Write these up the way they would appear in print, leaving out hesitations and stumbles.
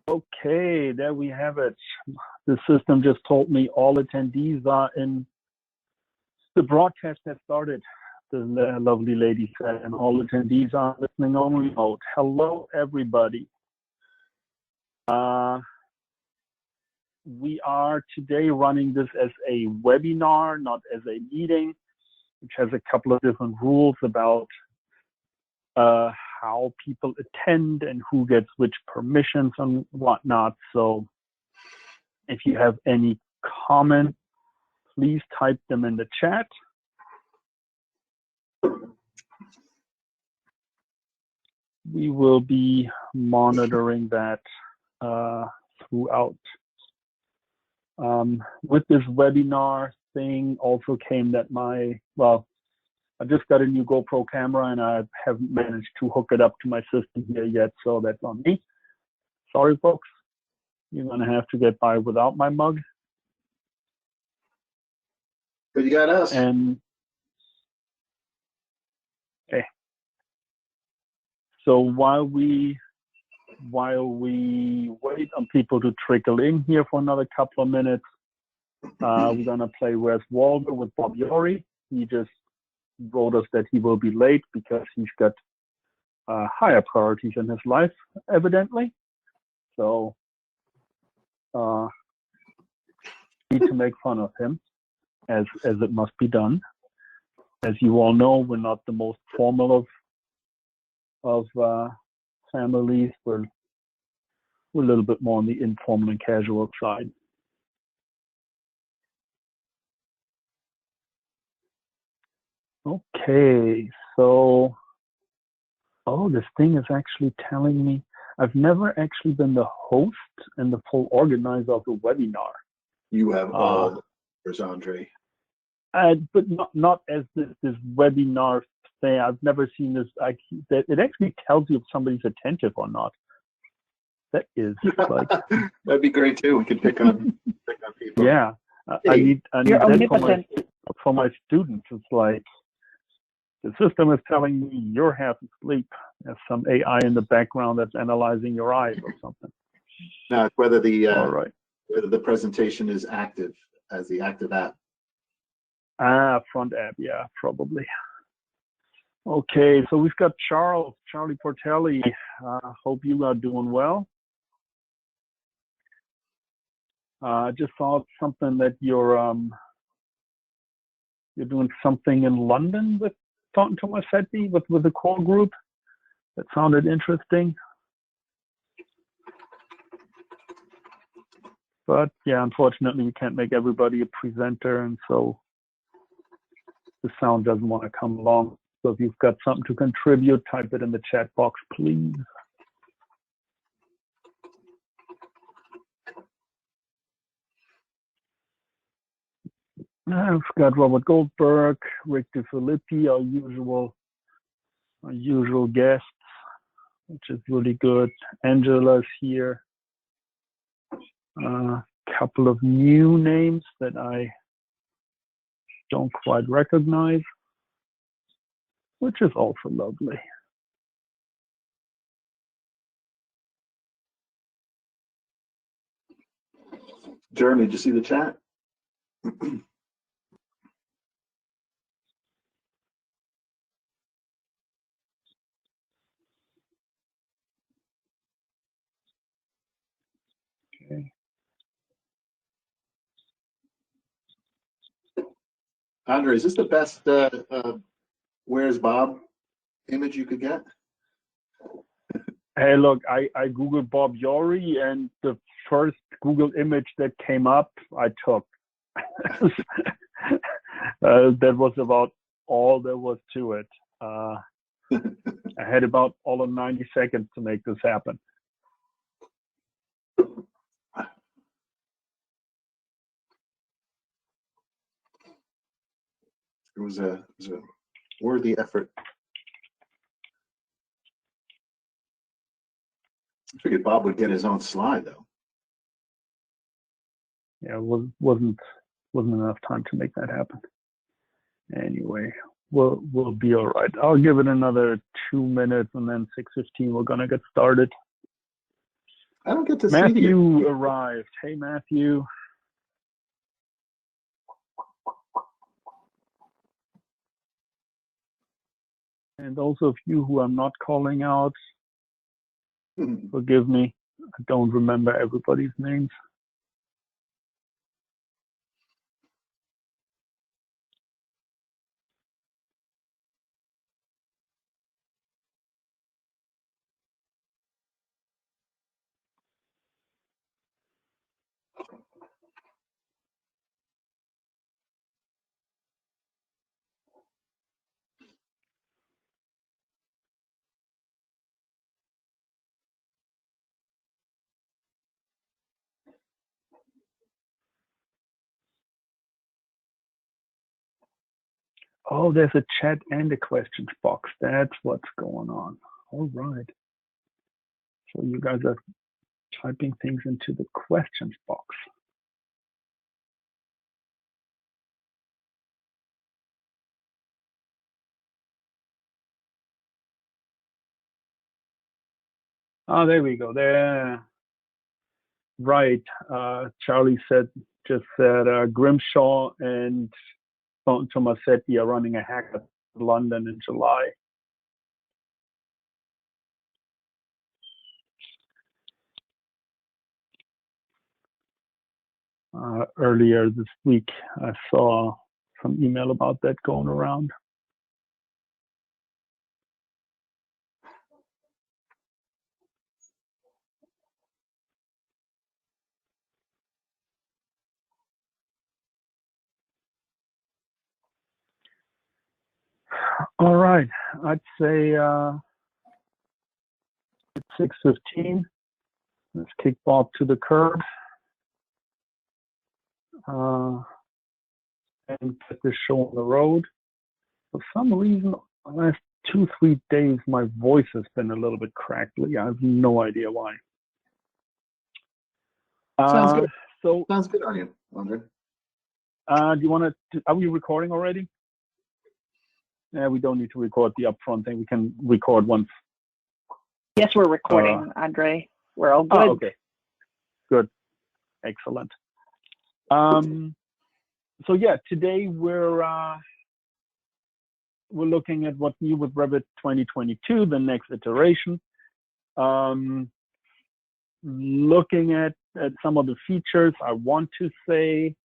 Okay, there we have it. The system just told me all attendees are in. The broadcast has started, the lovely lady said, and all attendees are listening only mode. Hello, everybody. We are today running this as a webinar, not as a meeting, which has a couple of different rules about how people attend and who gets which permissions and whatnot. So if you have any comments, please type them in the chat. We will be monitoring that throughout. With this webinar thing also came that I just got a new GoPro camera and I haven't managed to hook it up to my system here yet, so that's on me. Sorry, folks. You're gonna have to get by without my mug. But you got us. And okay. So while we wait on people to trickle in here for another couple of minutes, we're gonna play Where's Waldo with Bob Yori. He just wrote us that he will be late because he's got higher priorities in his life, evidently. So need to make fun of him, as it must be done. As you all know, we're not the most formal of families. We're a little bit more on the informal and casual side. Okay, so, this thing is actually telling me, I've never actually been the host and the full organizer of the webinar. You have all, there's Andre. But not as this webinar thing. I've never seen this. It actually tells you if somebody's attentive or not. That is like. That'd be great too. We could pick on people. Yeah, I need that for my students. It's like the system is telling me you're half asleep. There's some AI in the background that's analyzing your eyes or something. Now, whether the whether the presentation is active as the active app. Front app, yeah, probably. Okay, so we've got Charlie Portelli. Hope you are doing well. I just saw something that you're doing something in London with talking to Massetti with the core group. That sounded interesting. But yeah, unfortunately, we can't make everybody a presenter, and so the sound doesn't want to come along. So if you've got something to contribute, type it in the chat box, please. I've got Robert Goldberg, Rick DeFilippi, our usual guests, which is really good. Angela's here. A couple of new names that I don't quite recognize, which is also lovely. Jeremy, did you see the chat? Okay. Andre, is this the best Where's Bob image you could get? Hey, look, I Googled Bob Yori, and the first Google image that came up, I took. That was about all there was to it. I had about all of 90 seconds to make this happen. It was a worthy effort. I figured Bob would get his own slide though. Yeah, it wasn't enough time to make that happen. Anyway, we'll be all right. I'll give it another 2 minutes, and then 6:15 we're gonna get started. I don't get to see Matthew you. arrived. Hey, Matthew. And those of you who I'm not calling out, forgive me. I don't remember everybody's names. Oh, there's a chat and a questions box. That's what's going on. All right. So you guys are typing things into the questions box. Oh, there we go. There. Right. Charlie just said Grimshaw and Tomasetti are running a hackathon in London in July. Earlier this week, I saw some email about that going around. All right, I'd say it's 6:15. Let's kick Bob to the curb and get this show on the road. For some reason, the last 2-3 days, my voice has been a little bit crackly. I have no idea why. Sounds good. So sounds good on you, Andre. Do you want to? Are we recording already? Yeah, we don't need to record the upfront thing. We can record once. Yes, we're recording, Andre. We're all good. Oh, okay. Good. Excellent. So yeah, today we're looking at what's new with Revit 2022, the next iteration. Looking at some of the features, I want to say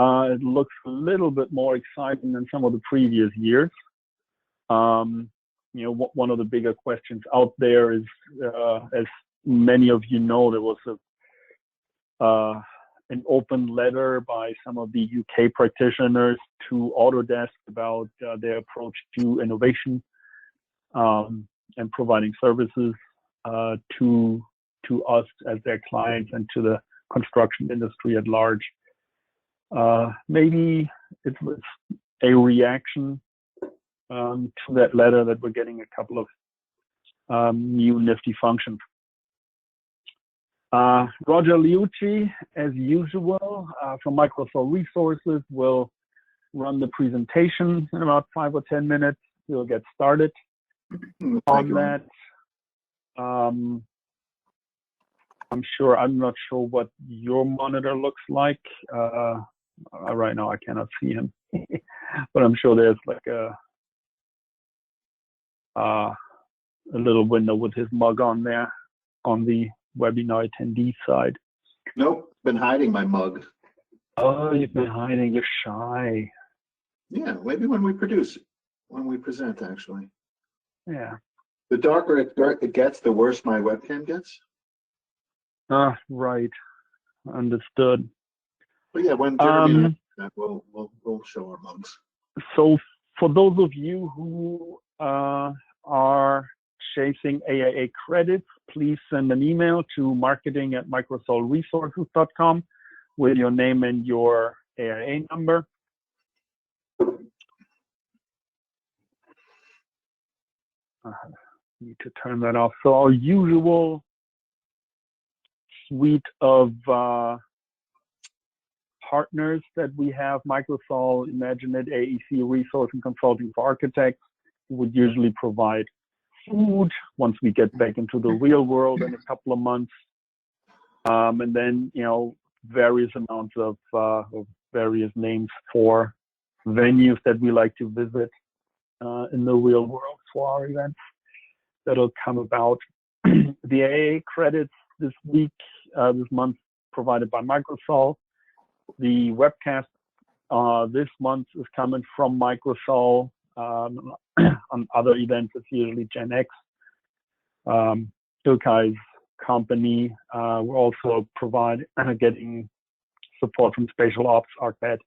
it looks a little bit more exciting than some of the previous years. You know, one of the bigger questions out there is, as many of you know, there was an open letter by some of the UK practitioners to Autodesk about their approach to innovation and providing services to us as their clients and to the construction industry at large. Maybe it was a reaction to that letter that we're getting a couple of new nifty functions. Roger Liucci, as usual, from Microsol Resources, will run the presentation in about 5 or 10 minutes. We'll get started on that. I'm not sure what your monitor looks like. Right now I cannot see him, but I'm sure there's like a little window with his mug on there on the webinar attendee side. Nope, been hiding my mug. Oh, you've been hiding. You're shy. Yeah, maybe when we present, actually. Yeah. The darker it gets, the worse my webcam gets. Right. Understood. But yeah, when Jeremy we'll show our mugs. So for those of you who are chasing AIA credits, please send an email to marketing@microsolresources.com with your name and your AIA number. Need to turn that off. So our usual suite of partners that we have, Microsol, Imagine It, AEC, Resource and Consulting for Architects, would usually provide food. Once we get back into the real world in a couple of months, And then, you know, various amounts of various names for venues that we like to visit in the real world for our events that'll come about. The AA credits this month provided by Microsol. The webcast this month is coming from Microsol. On other events, it's usually Gen X. Ilkai's company. We're also getting support from Spatial Ops, ArcAD,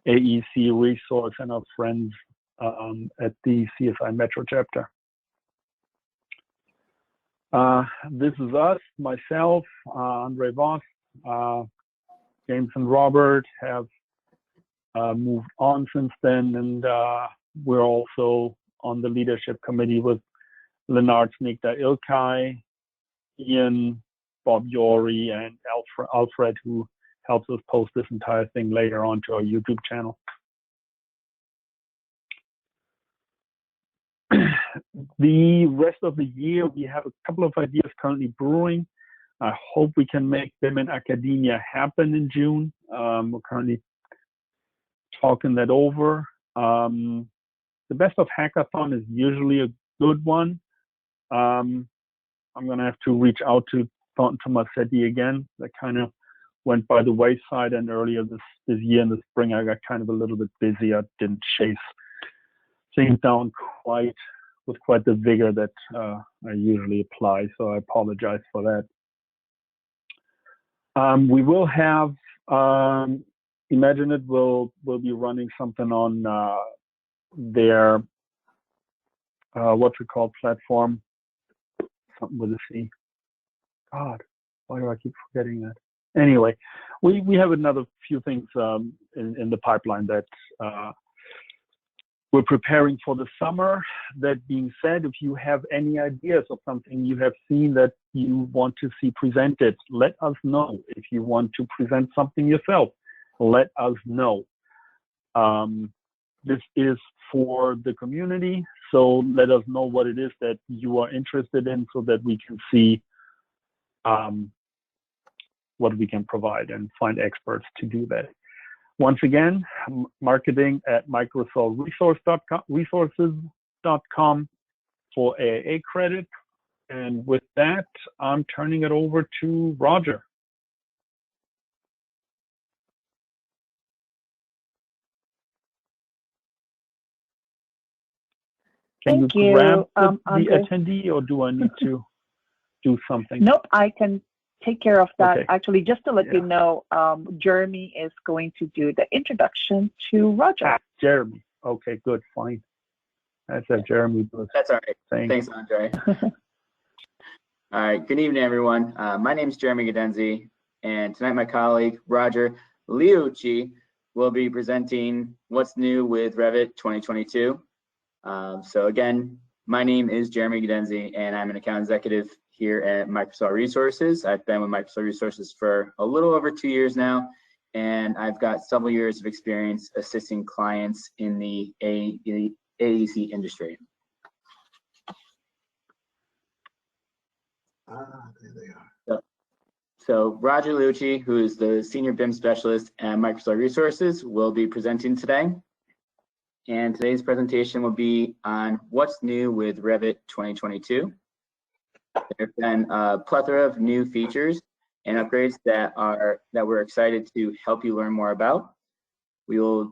AEC Resource, and our friends at the CSI Metro chapter. This is us, myself, Andre Voss, James and Robert have moved on since then, and we're also on the leadership committee with Leonard Snikda Ilkai, Ian, Bob Yori, and Alfred, who helps us post this entire thing later on to our YouTube channel. The rest of the year, we have a couple of ideas currently brewing. I hope we can make them in academia happen in June. We're currently talking that over. The Best of Hackathon is usually a good one. I'm going to have to reach out to Tomasetti again. That kind of went by the wayside, and earlier this year in the spring, I got kind of a little bit busy. I didn't chase things down with quite the vigor that I usually apply, so I apologize for that. We will have Imagine It will be running something on their what's it called platform, something with a C. God, why do I keep forgetting that? Anyway, we have another few things in the pipeline that we're preparing for the summer. That being said, if you have any ideas of something you have seen that you want to see presented, let us know. If you want to present something yourself, let us know. This is for the community, so let us know what it is that you are interested in so that we can see what we can provide and find experts to do that. Once again, marketing at microsolresources.com for AAA credit. And with that, I'm turning it over to Roger. Can you grab the attendee, or do I need to do something? Nope, I can take care of that. Okay. Actually, just to let you know, Jeremy is going to do the introduction to Roger. Jeremy. Okay, good, fine. That's what Jeremy was That's all right. saying. Thanks, Andre. All right, good evening, everyone. My name is Jeremy Gadenzi, and tonight my colleague, Roger Liucci, will be presenting what's new with Revit 2022. So again, my name is Jeremy Gadenzi, and I'm an account executive here at Microsol Resources. I've been with Microsol Resources for a little over 2 years now, and I've got several years of experience assisting clients in the AEC industry. There they are. So Roger Liucci, who is the Senior BIM Specialist at Microsol Resources, will be presenting today. And today's presentation will be on what's new with Revit 2022. There have been a plethora of new features and upgrades that we're excited to help you learn more about. We will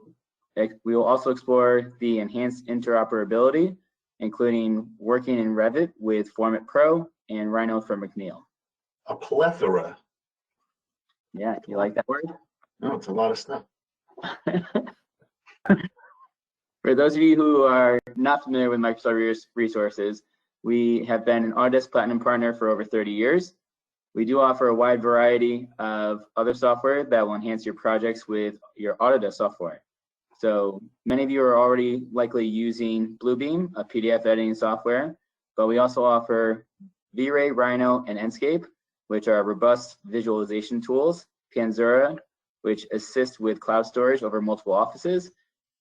also explore the enhanced interoperability, including working in Revit with FormIT Pro and Rhino for McNeel. A plethora. Yeah, you like that word? No, it's a lot of stuff. For those of you who are not familiar with Microsol Resources, we have been an Autodesk Platinum partner for over 30 years. We do offer a wide variety of other software that will enhance your projects with your Autodesk software. So many of you are already likely using Bluebeam, a PDF editing software, but we also offer V-Ray, Rhino, and Enscape, which are robust visualization tools, Panzura, which assists with cloud storage over multiple offices,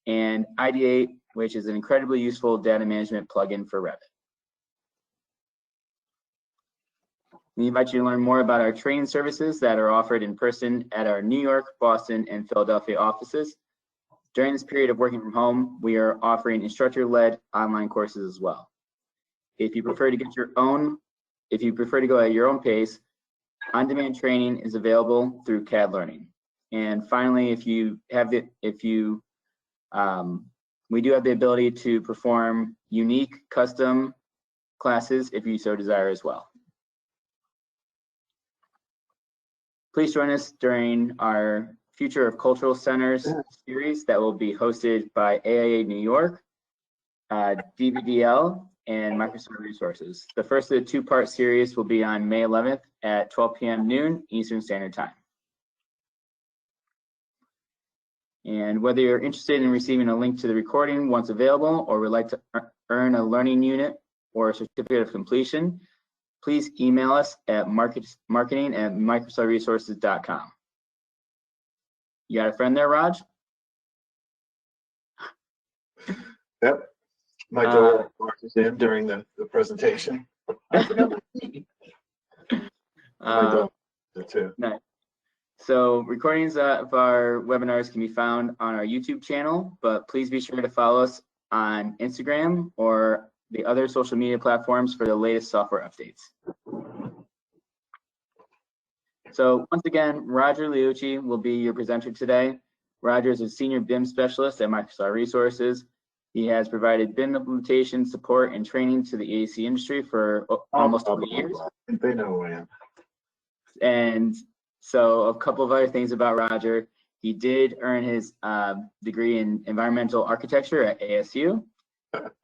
and Ideate, which is an incredibly useful data management plugin for Revit. We invite you to learn more about our training services that are offered in person at our New York, Boston, and Philadelphia offices. During this period of working from home, we are offering instructor-led online courses as well. If you prefer to go at your own pace, on-demand training is available through CAD Learning. And finally, we do have the ability to perform unique custom classes if you so desire as well. Please join us during our Future of Cultural Centers series that will be hosted by AIA New York, DBDL, and Microsol Resources. The first of the two-part series will be on May 11th at 12 p.m. noon Eastern Standard Time. And whether you're interested in receiving a link to the recording once available or would like to earn a learning unit or a certificate of completion, please email us at marketing@microsolresources.com. You got a friend there, Raj? Yep. My daughter marches in during the presentation. I forgot my key. My daughter too. Nice. So recordings of our webinars can be found on our YouTube channel, but please be sure to follow us on Instagram or the other social media platforms for the latest software updates. So once again, Roger Liucci will be your presenter today. Roger is a senior BIM specialist at Microsol Resources. He has provided BIM implementation support and training to the AEC industry for almost 20 years. They know who I am. And so a couple of other things about Roger. He did earn his degree in environmental architecture at ASU.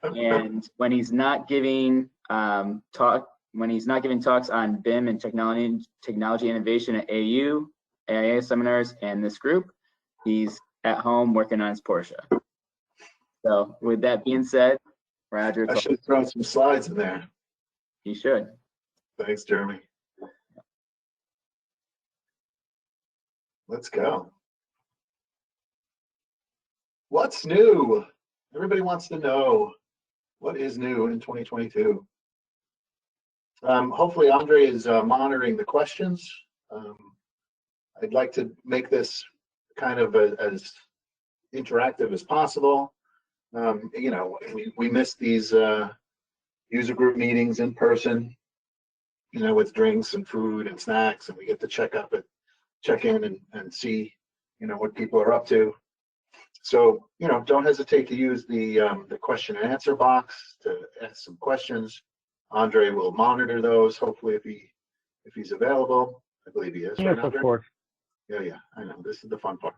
And when he's not giving talks on BIM and technology innovation at AU, AIA seminars, and this group, he's at home working on his Porsche. So with that being said, Roger. I should throw some slides in there. You should. Thanks, Jeremy. Let's go. What's new? Everybody wants to know what is new in 2022. Hopefully Andre is monitoring the questions. I'd like to make this kind of as interactive as possible. You know, we miss these user group meetings in person, you know, with drinks and food and snacks, and we get to check in and see, you know, what people are up to. So, you know, don't hesitate to use the question and answer box to ask some questions. Andre will monitor those, hopefully, if he's available. I believe he is. Yes, right, of course. Yeah, I know. This is the fun part.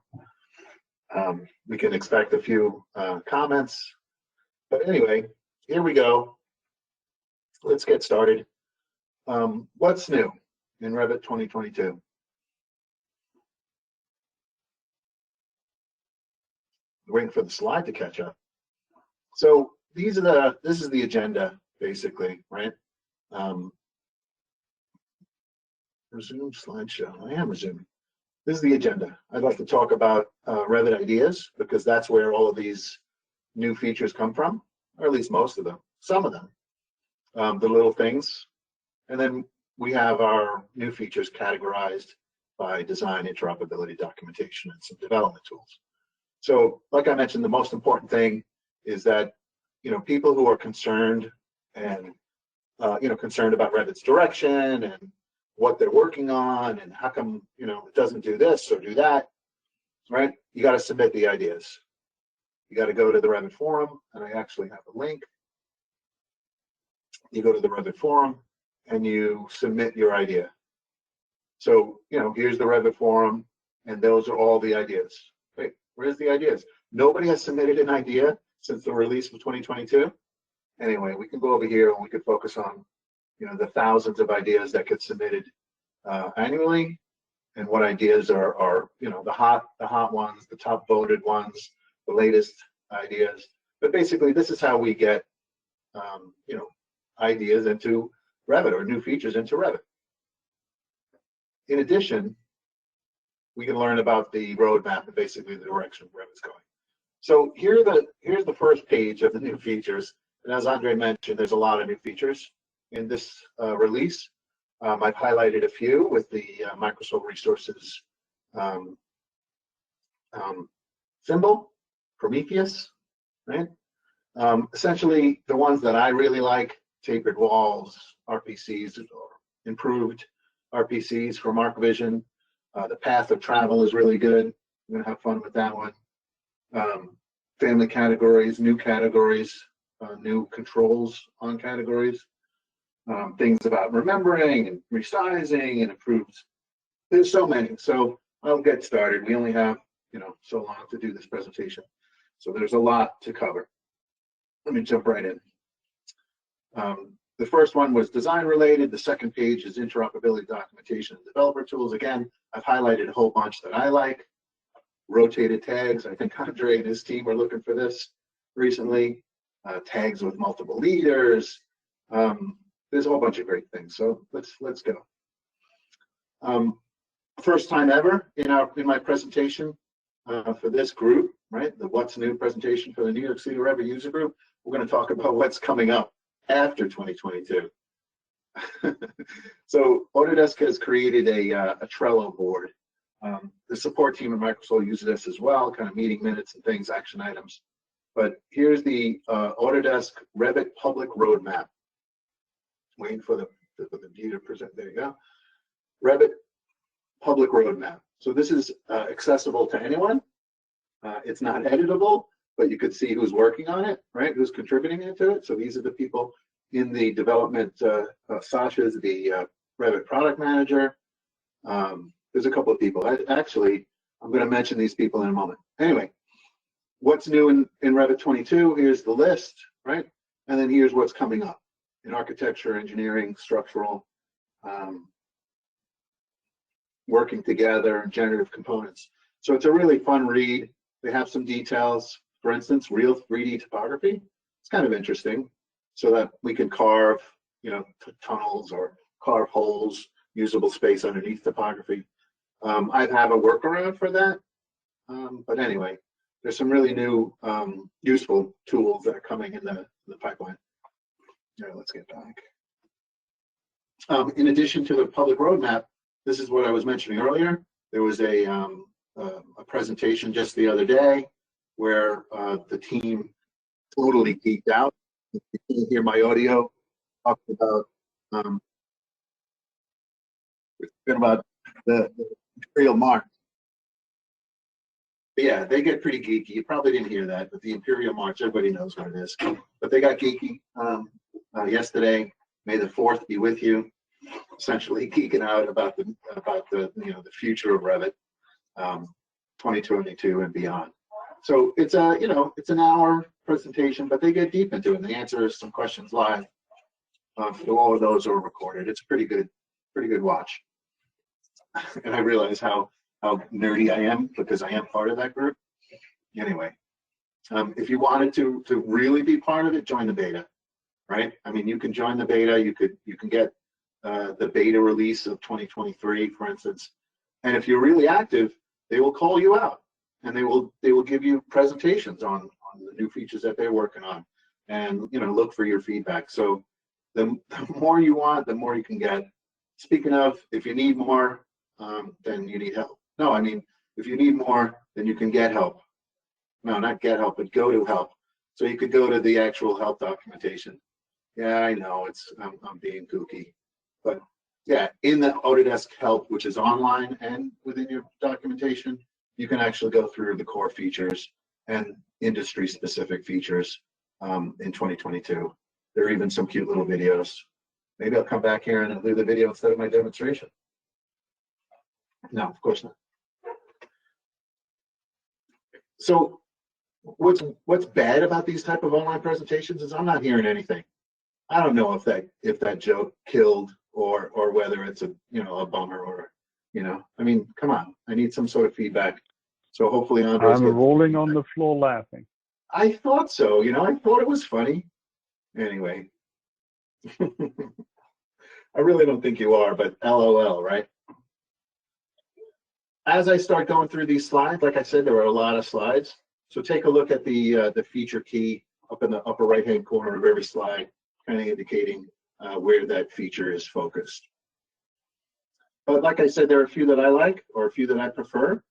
We can expect a few comments. But anyway, here we go. Let's get started. What's new in Revit 2022? Waiting for the slide to catch up. So this is the agenda, basically, right? Resume slideshow. I am resuming. This is the agenda. I'd like to talk about Revit ideas, because that's where all of these new features come from, or at least most of them, some of them, the little things. And then we have our new features categorized by design, interoperability, documentation, and some development tools. So, like I mentioned, the most important thing is that, you know, people who are concerned and, you know, concerned about Revit's direction and what they're working on and how come, you know, it doesn't do this or do that, right? You got to submit the ideas. You got to go to the Revit forum, and I actually have a link. You go to the Revit forum and you submit your idea. So, you know, here's the Revit forum, and those are all the ideas. Right? Where's the ideas? Nobody has submitted an idea since the release of 2022. Anyway, we can go over here and we could focus on, you know, the thousands of ideas that get submitted annually, and what ideas are, you know, the hot ones, the top voted ones, the latest ideas. But basically, this is how we get, you know, ideas into Revit, or new features into Revit. In addition, we can learn about the roadmap and basically the direction Revit's going. So here's the first page of the new features. And as Andre mentioned, there's a lot of new features in this release. I've highlighted a few with the Microsol resources symbol, Prometheus, right? Essentially, the ones that I really like, Tapered Walls, RPCs, or improved RPCs from Aquavision. The Path of Travel is really good. I'm going to have fun with that one. Family categories, new controls on categories. Things about remembering and resizing and improved. There's so many. So I'll get started. We only have, so long to do this presentation. So there's a lot to cover. Let me jump right in. The first one was design related. The second page is interoperability, documentation, and developer tools. Again, I've highlighted a whole bunch that I like. Rotated tags. I think Andre and his team were looking for this recently. Tags with multiple leaders. There's a whole bunch of great things. So let's go. First time ever in my presentation for this group, right? The What's New presentation for the New York City Revit user group. We're going to talk about what's coming up after 2022. So Autodesk has created a Trello board. The support team at Microsol uses this as well, kind of meeting minutes and things, action items. But here's the Autodesk Revit public roadmap. Waiting for the view to present. There you go. Revit public roadmap. So this is accessible to anyone. It's not editable, but you could see who's working on it, right? Who's contributing into it. So these are the people in the development. Sasha's the Revit product manager. There's a couple of people. Actually, I'm going to mention these people in a moment. Anyway, what's new in Revit 22? Here's the list, right? And then here's what's coming up in architecture, engineering, structural, working together, generative components. So it's a really fun read. They have some details. For instance, real 3D topography. It's kind of interesting, so that we can carve, tunnels or carve holes, usable space underneath topography. I have a workaround for that. But anyway, there's some really new useful tools that are coming in the pipeline. All right, let's get back. In addition to the public roadmap, this is what I was mentioning earlier. There was a presentation just the other day where the team totally geeked out. You can hear my audio talking about the Imperial March. But yeah, they get pretty geeky. You probably didn't hear that, but the Imperial March, everybody knows what it is. But they got geeky yesterday. May the 4th be with you. Essentially geeking out about the future of Revit, 2022 and beyond. So it's it's an hour presentation, but they get deep into it and they answer some questions live. So all of those are recorded. It's a pretty good watch. And I realize how nerdy I am because I am part of that group. Anyway, if you wanted to really be part of it, join the beta, right? I mean, you can join the beta. You can get the beta release of 2023, for instance. And if you're really active, they will call you out and they will give you presentations on the new features that they're working on, and look for your feedback. So the more you want, the more you can get. Speaking of, if you need more, then you need help. No, I mean, if you need more, then you can get help. No, not get help, but go to help. So you could go to the actual help documentation. Yeah, I know I'm being kooky, but yeah, in the Autodesk help, which is online and within your documentation, you can actually go through the core features and industry specific features in 2022. There are even some cute little videos. Maybe I'll come back here and I'll do the video instead of my demonstration. No, of course not. So what's bad about these type of online presentations is I'm not hearing anything. I don't know if that joke killed or whether it's a bummer or I mean, come on, I need some sort of feedback. So hopefully Andre's I'm rolling on the floor laughing. I thought so, I thought it was funny. Anyway. I really don't think you are, but LOL, right? As I start going through these slides, like I said, there are a lot of slides. So take a look at the feature key up in the upper right-hand corner of every slide, kind of indicating where that feature is focused. But like I said, there are a few that I like, or a few that I prefer.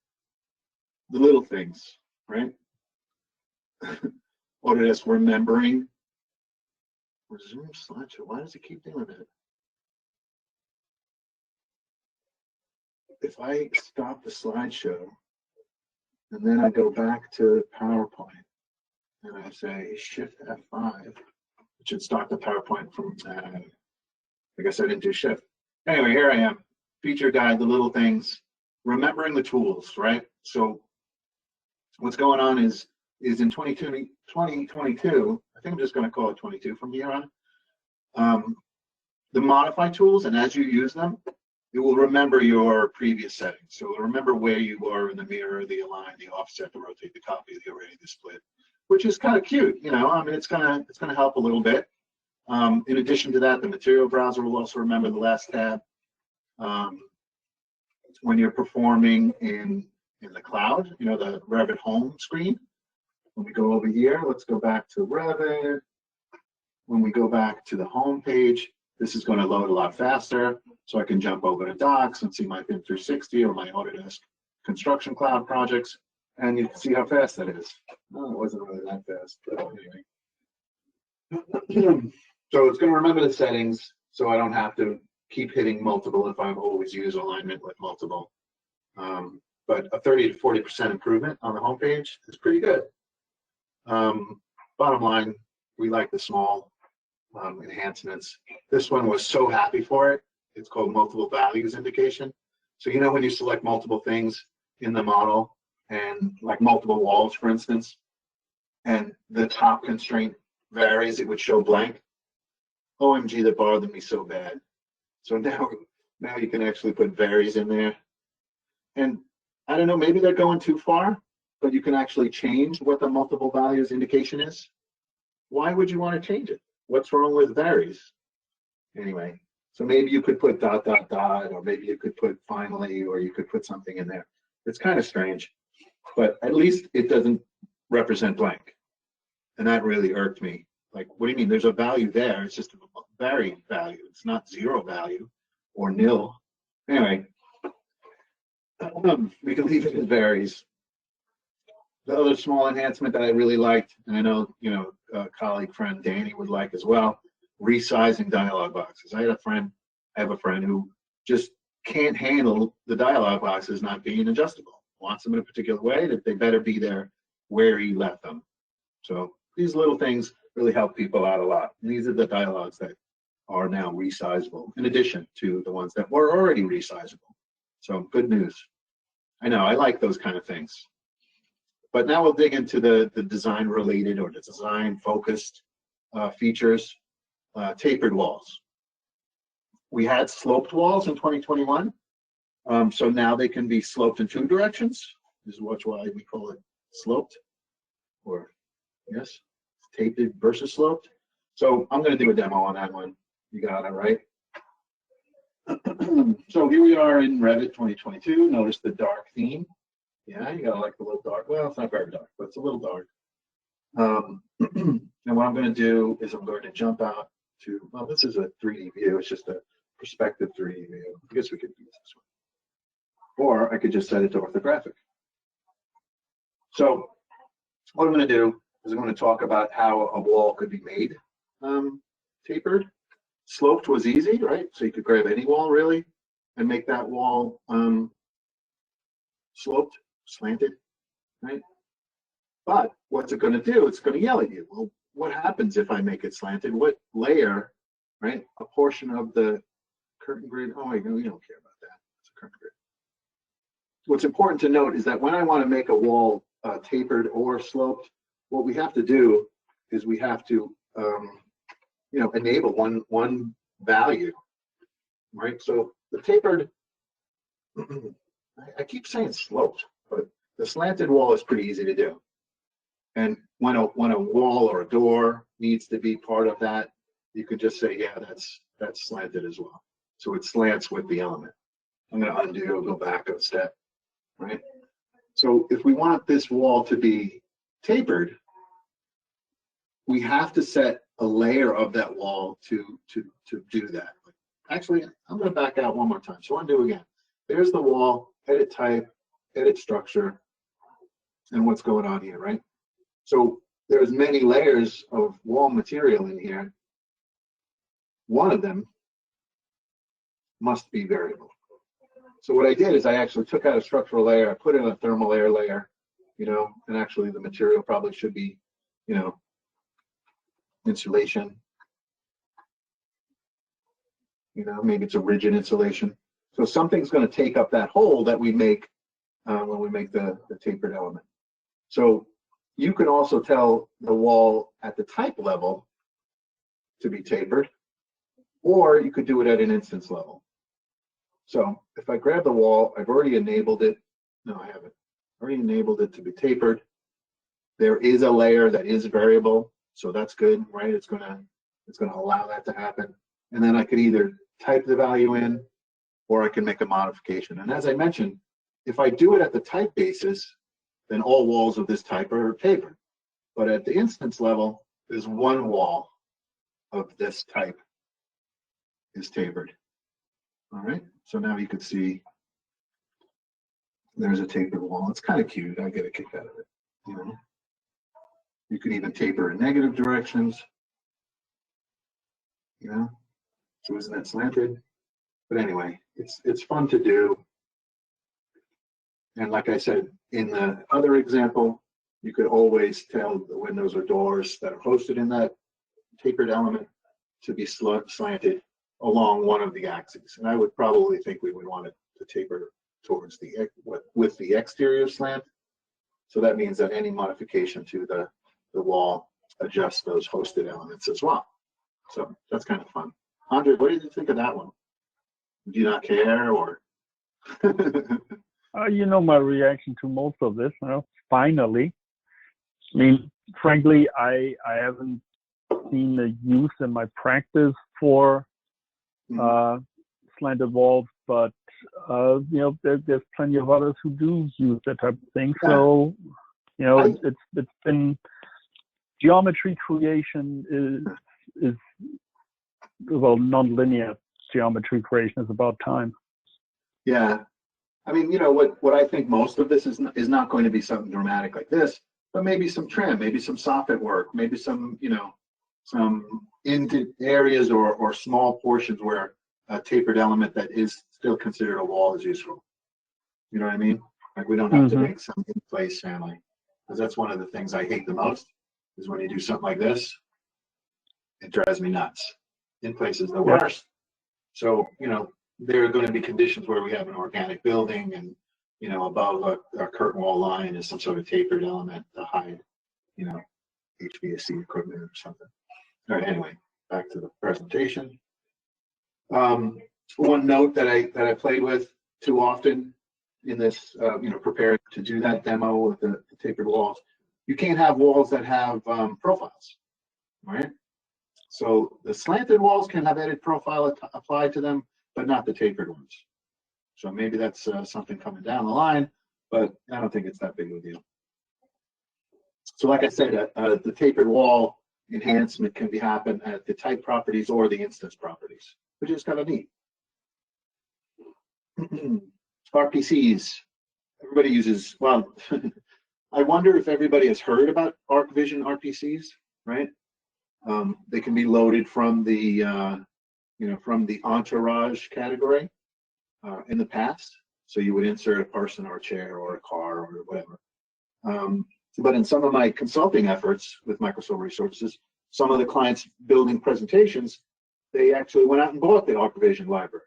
The little things, right? Autodesk remembering. Resume slideshow. Why does it keep doing that? If I stop the slideshow and then I go back to PowerPoint and I say Shift F5, it should start the PowerPoint from, I guess I didn't do Shift. Anyway, here I am. Feature guide, the little things, remembering the tools, right? So what's going on is in 2022, I think I'm just going to call it 22 from here on, the modify tools, and as you use them, it will remember your previous settings. So it'll remember where you are in the mirror, the align, the offset, the rotate, the copy, the array, the split, which is kind of cute, you know. I mean, it's gonna help a little bit. In addition to that, the material browser will also remember the last tab. When you're performing in the cloud, you know, the Revit home screen. When we go over here, let's go back to Revit. When we go back to the home page, this is going to load a lot faster, so I can jump over to Docs and see my BIM 360 or my Autodesk Construction Cloud projects, and you can see how fast that is. Oh, it wasn't really that fast, but anyway. So it's going to remember the settings, so I don't have to keep hitting multiple if I always use alignment with multiple. But a 30 to 40% improvement on the homepage is pretty good. Bottom line, we like the small enhancements. This one was so happy for it. It's called multiple values indication. So you know when you select multiple things in the model, and like multiple walls, for instance, and the top constraint varies, it would show blank. OMG, that bothered me so bad. So now you can actually put varies in there. And I don't know, maybe they're going too far, but you can actually change what the multiple values indication is. Why would you want to change it? What's wrong with varies? Anyway, so maybe you could put ... or maybe you could put finally, or you could put something in there. It's kind of strange, but at least it doesn't represent blank. And that really irked me. Like, what do you mean? There's a value there. It's just a varied value. It's not zero value or nil. Anyway, we can leave it as varies. The other small enhancement that I really liked, and I know, you know, colleague friend Danny would like as well, resizing dialog boxes. I have a friend who just can't handle the dialog boxes not being adjustable. Wants them in a particular way, that they better be there where he left them. So these little things really help people out a lot. And these are the dialogs that are now resizable, in addition to the ones that were already resizable. So good news. I know, I like those kind of things. But now we'll dig into the design related or the design focused features. Tapered walls. We had sloped walls in 2021. So now they can be sloped in two directions. This is why we call it sloped, or yes, tapered versus sloped. So I'm going to do a demo on that one. You got it, right? So here we are in Revit 2022. Notice the dark theme. Yeah, you gotta like the little dark. Well, it's not very dark, but it's a little dark. And what I'm going to do is I'm going to jump out to, well, this is a 3D view. It's just a perspective 3D view. I guess we could use this one. Or I could just set it to orthographic. So what I'm going to do is I'm going to talk about how a wall could be made tapered. Sloped was easy, right? So you could grab any wall really and make that wall sloped, slanted, right? But what's it going to do? It's going to yell at you. Well, what happens if I make it slanted? What layer, right? A portion of the curtain grid. Oh, wait, no, we don't care about that. It's a curtain grid. What's important to note is that when I want to make a wall tapered or sloped, what we have to do is we have to, you know, enable one value, right? So the tapered, I keep saying sloped, but the slanted wall is pretty easy to do. And when a wall or a door needs to be part of that, you could just say, yeah, that's slanted as well. So it slants with the element. I'm going to undo, go back a step, right? So if we want this wall to be tapered, we have to set a layer of that wall to do that. Actually, I'm going to back out one more time. So undo again. there's the wall, edit type, edit structure, and what's going on here, right? So there's many layers of wall material in here. One of them must be variable. So what I did is I actually took out a structural layer, I put in a thermal air layer, you know, and actually the material probably should be, you know, insulation. You know, maybe it's a rigid insulation. So something's going to take up that hole that we make when we make the tapered element. So you can also tell the wall at the type level to be tapered, or you could do it at an instance level. So if I grab the wall, I've already enabled it. No, I haven't. Already enabled it to be tapered. There is a layer that is variable, so that's good, right? It's gonna allow that to happen. And then I could either type the value in, or I can make a modification. And as I mentioned, if I do it at the type basis, then all walls of this type are tapered. But at the instance level, there's one wall of this type is tapered. All right, so now you can see there's a tapered wall. It's kind of cute. I get a kick out of it. You know, you could even taper in negative directions. You know, so isn't that slanted? But anyway, it's fun to do. And like I said, in the other example, you could always tell the windows or doors that are hosted in that tapered element to be slanted along one of the axes. And I would probably think we would want it to taper towards the with the exterior slant. So that means that any modification to the wall adjusts those hosted elements as well. So that's kind of fun. Andre, what did you think of that one? Do you not care, or? You know my reaction to most of this. You know, finally. I mean, frankly, I haven't seen the use in my practice for slanted walls, but you know, there's plenty of others who do use that type of thing. Yeah. So, you know, it's been geometry creation is well, non-linear geometry creation is about time. Yeah. I mean, you know, what I think most of this is not going to be something dramatic like this, but maybe some trim, maybe some soffit work, maybe some, you know, some into areas or small portions where a tapered element that is still considered a wall is useful. You know what I mean? Like we don't have to make some in-place family, because that's one of the things I hate the most is when you do something like this, it drives me nuts. In place is the worst. So, you know, there are going to be conditions where we have an organic building and, you know, above a curtain wall line is some sort of tapered element to hide, you know, HVAC equipment or something. All right, anyway, back to the presentation. One note that I played with too often in this, you know, preparing to do that demo with the tapered walls, you can't have walls that have profiles, right? So the slanted walls can have edit profile applied to them, but not the tapered ones. So maybe that's something coming down the line, but I don't think it's that big of a deal. So like I said, the tapered wall enhancement can happen at the type properties or the instance properties, which is kind of neat. RPCs, everybody uses, well, I wonder if everybody has heard about Aquavision RPCs, right? They can be loaded from the, you know, from the entourage category in the past. So you would insert a person or a chair or a car or whatever. But in some of my consulting efforts with Microsol resources, some of the clients building presentations, they actually went out and bought the Aquavision libraries.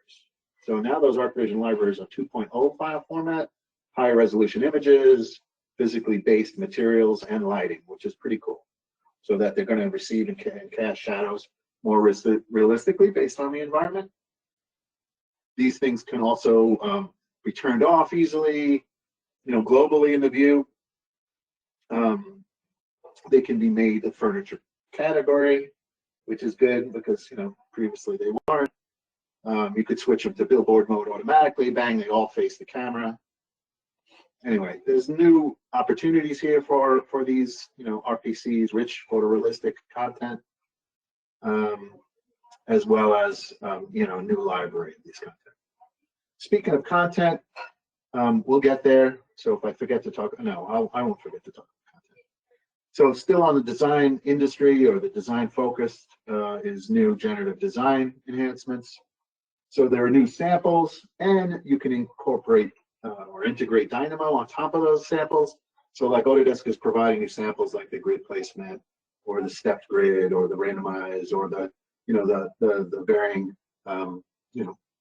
So now those Aquavision libraries are 2.0 file format, higher resolution images, physically based materials and lighting, which is pretty cool. So that they're going to receive and cast shadows more realistically based on the environment. These things can also be turned off easily, you know, globally in the view. They can be made a furniture category, which is good because, you know, previously they weren't. You could switch them to billboard mode automatically. Bang, they all face the camera. Anyway, there's new opportunities here for these, you know, RPCs, rich photorealistic content, as well as, you know, new library of these content. Speaking of content, we'll get there. So if I forget to talk, no, I won't forget to talk about content. So still on the design industry or the design focused is new generative design enhancements. So there are new samples, and you can incorporate or integrate Dynamo on top of those samples. So like Autodesk is providing you samples like the grid placement or the stepped grid or the randomized or the the varying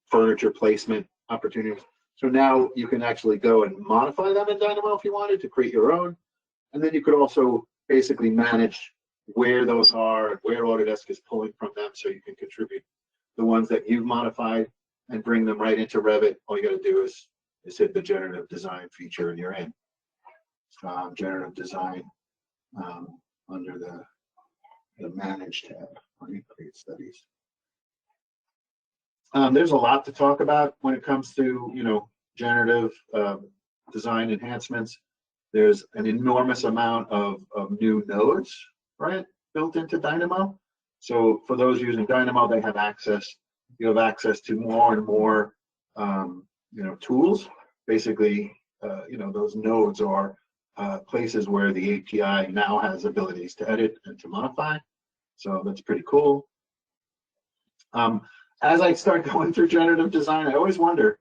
furniture placement opportunities. So now you can actually go and modify them in Dynamo if you wanted to create your own. And then you could also basically manage where those are, where Autodesk is pulling from them, so you can contribute the ones that you've modified and bring them right into Revit. All you got to do is hit the generative design feature and you're in. Generative design under the manage tab on create studies. There's a lot to talk about when it comes to generative design enhancements. There's an enormous amount of new nodes, right, built into Dynamo. So for those using Dynamo, they have access. You have access to more and more tools. Basically, those nodes are places where the API now has abilities to edit and to modify. So that's pretty cool. As I start going through generative design, I always wonder,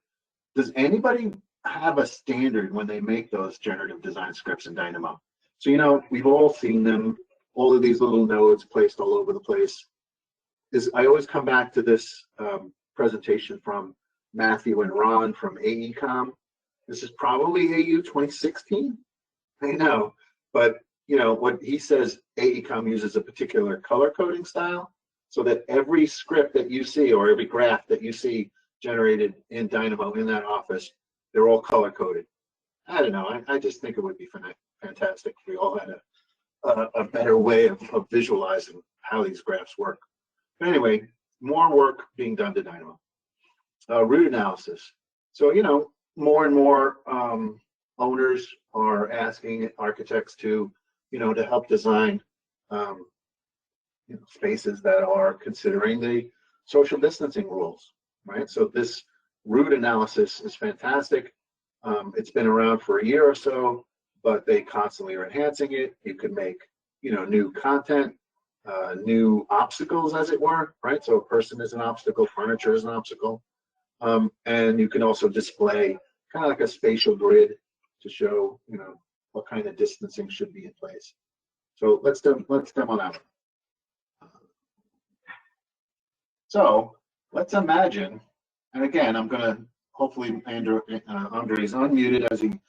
does anybody have a standard when they make those generative design scripts in Dynamo? So, we've all seen them, all of these little nodes placed all over the place. I always come back to this presentation from Matthew and Ron from AECom. This is probably AU 2016. I know, but what he says, AECom uses a particular color coding style, so that every script that you see or every graph that you see generated in Dynamo in that office, they're all color coded. I don't know. I just think it would be fantastic if we all had a better way of visualizing how these graphs work. But anyway, more work being done to Dynamo. Root analysis. So more and more owners are asking architects to to help design spaces that are considering the social distancing rules, right? So this root analysis is fantastic. It's been around for a year or so, but they constantly are enhancing it. You can make new content, new obstacles, as it were, right? So a person is an obstacle, furniture is an obstacle, and you can also display kind of like a spatial grid to show what kind of distancing should be in place. So let's demo that. So let's imagine, and again, I'm going to hopefully Andre's unmuted as he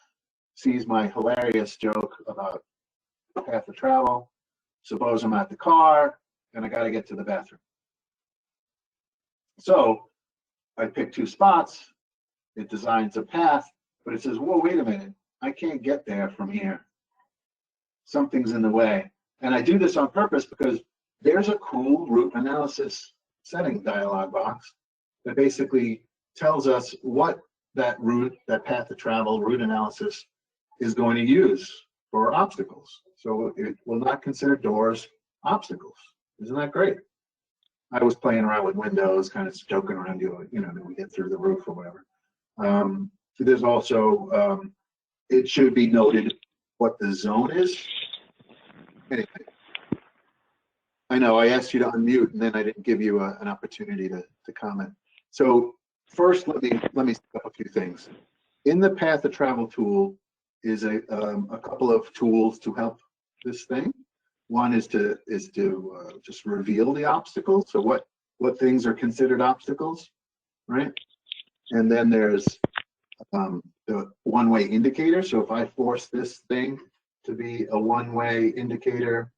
sees my hilarious joke about path of travel. Suppose I'm at the car and I got to get to the bathroom. So I pick two spots. It designs a path, but it says, whoa, wait a minute. I can't get there from here. Something's in the way. And I do this on purpose because there's a cool root analysis setting dialog box that basically tells us what that path of travel root analysis is going to use for obstacles. So it will not consider doors obstacles. Isn't that great? I was playing around with windows, kind of joking around, that we get through the roof or whatever. There's also, it should be noted what the zone is. Anyway, I know I asked you to unmute and then I didn't give you an opportunity to comment. So first, let me set up a few things. In the path of travel tool is a couple of tools to help this thing. One is to just reveal the obstacles. So what things are considered obstacles, right? And then there's the one-way indicator. So if I force this thing to be a one-way indicator,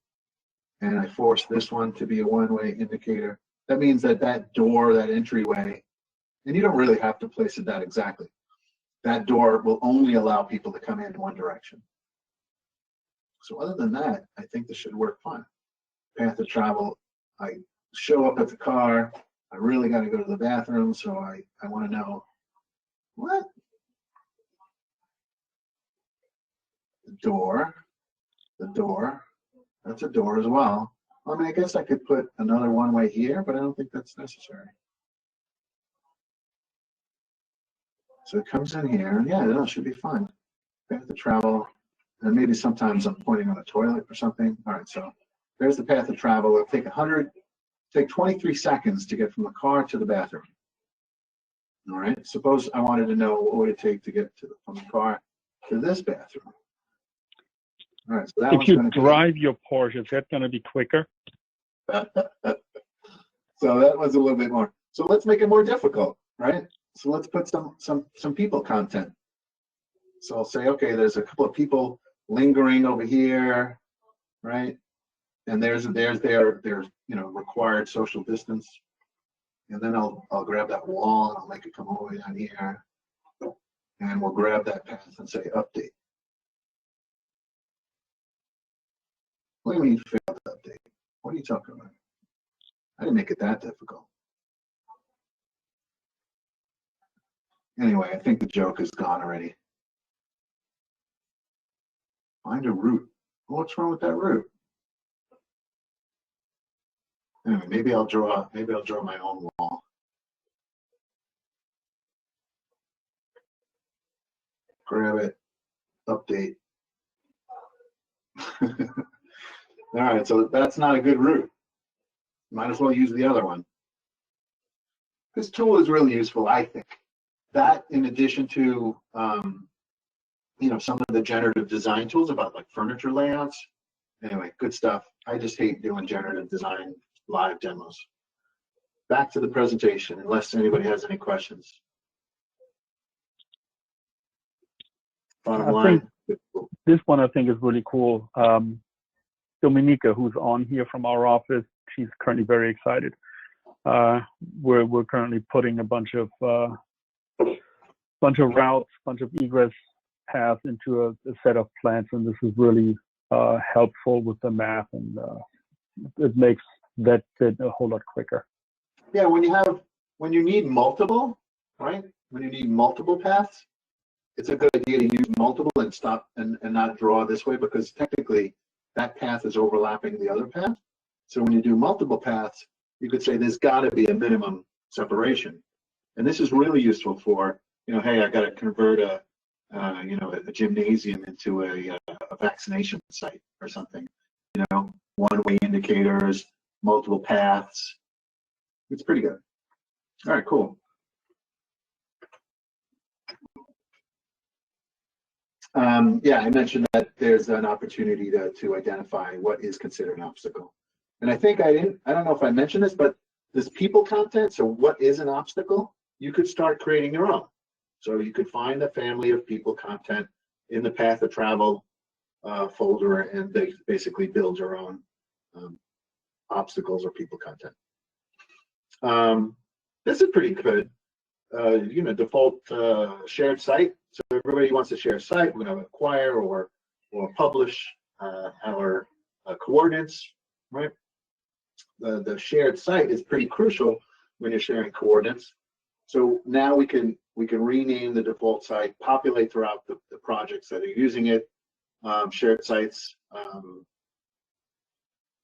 and I force this one to be a one-way indicator, that means that door, that entryway, and you don't really have to place it that exactly, that door will only allow people to come in one direction. So other than that, I think this should work fine. Path of travel, I show up at the car, I really got to go to the bathroom, so I want to know, what? The door, that's a door as well. I mean, I guess I could put another one-way here, but I don't think that's necessary. So it comes in here, and yeah, it should be fine. Path of travel, and maybe sometimes I'm pointing on a toilet or something. All right, so there's the path of travel. It'll take 23 seconds to get from the car to the bathroom. All right, suppose I wanted to know what would it take to get from the car to this bathroom. All right, so that if you drive your Porsche, is that going to be quicker? So that was a little bit more. So let's make it more difficult, right? So let's put some people content. So I'll say, okay, there's a couple of people lingering over here, right? And there's their required social distance. And then I'll grab that wall and I'll make it come all the way down here. And we'll grab that path and say update. What do you mean failed to update? What are you talking about? I didn't make it that difficult. Anyway, I think the joke is gone already. Find a route. What's wrong with that route? Anyway, maybe I'll draw my own wall. Grab it, update. All right, so that's not a good route. Might as well use the other one. This tool is really useful, I think. That, in addition to some of the generative design tools about like furniture layouts. Anyway, good stuff. I just hate doing generative design live demos. Back to the presentation, unless anybody has any questions. Bottom line. This one I think is really cool. Dominica, who's on here from our office, she's currently very excited. We're currently putting a bunch of routes, bunch of egress paths into a set of plans, and this is really helpful with the math, and it makes that fit a whole lot quicker. Yeah, when you need multiple, right? When you need multiple paths, it's a good idea to use multiple and stop and not draw this way, because technically that path is overlapping the other path. So when you do multiple paths, you could say there's got to be a minimum separation. And this is really useful for, hey, I got to convert a gymnasium into a vaccination site or something. One-way indicators, multiple paths. It's pretty good. All right, cool. Yeah, I mentioned that there's an opportunity to identify what is considered an obstacle. And I think I don't know if I mentioned this, but this people content, so what is an obstacle? You could start creating your own. So you could find a family of people content in the path of travel folder, and they basically build your own obstacles or people content. This is pretty good. Default shared site. So everybody wants to share a site. We're going to acquire or publish our coordinates, right? The shared site is pretty crucial when you're sharing coordinates. So now we can rename the default site, populate throughout the projects that are using it. Shared sites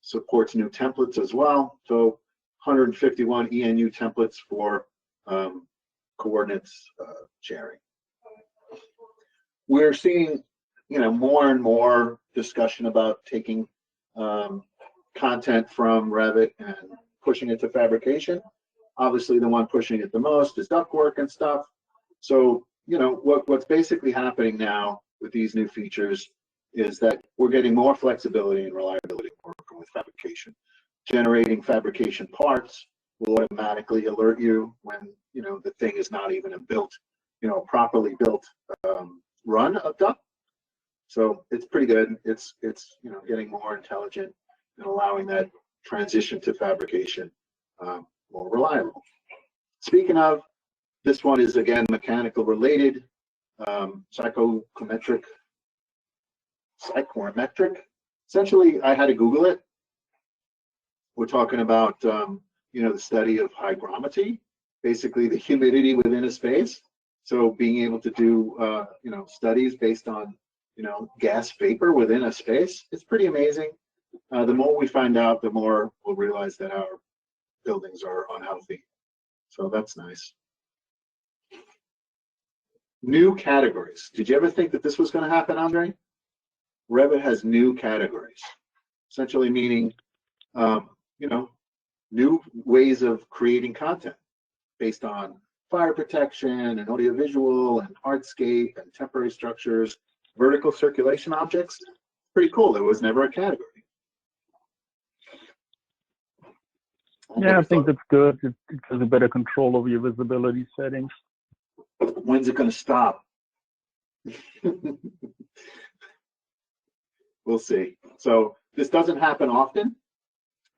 supports new templates as well. So 151 ENU templates for coordinates sharing. We're seeing, more and more discussion about taking content from Revit and pushing it to fabrication. Obviously, the one pushing it the most is ductwork and stuff. So, what's basically happening now with these new features is that we're getting more flexibility and reliability working with fabrication. Generating fabrication parts will automatically alert you when the thing is not even a built, properly built run of duct. So it's pretty good. It's getting more intelligent and allowing that transition to fabrication more reliable. Speaking of, this one is again mechanical related, psychometric. Essentially, I had to Google it. We're talking about the study of hygrometry, basically the humidity within a space. So being able to do studies based on gas vapor within a space, it's pretty amazing. The more we find out, the more we'll realize that our buildings are unhealthy. So that's nice. New categories. Did you ever think that this was going to happen, Andre? Revit has new categories, essentially meaning, you know, new ways of creating content based on fire protection and audiovisual and hardscape and temporary structures, vertical circulation objects. Pretty cool. It was never a category. Yeah, I think that's good. It gives you better control over your visibility settings. When's it going to stop? We'll see. So this doesn't happen often,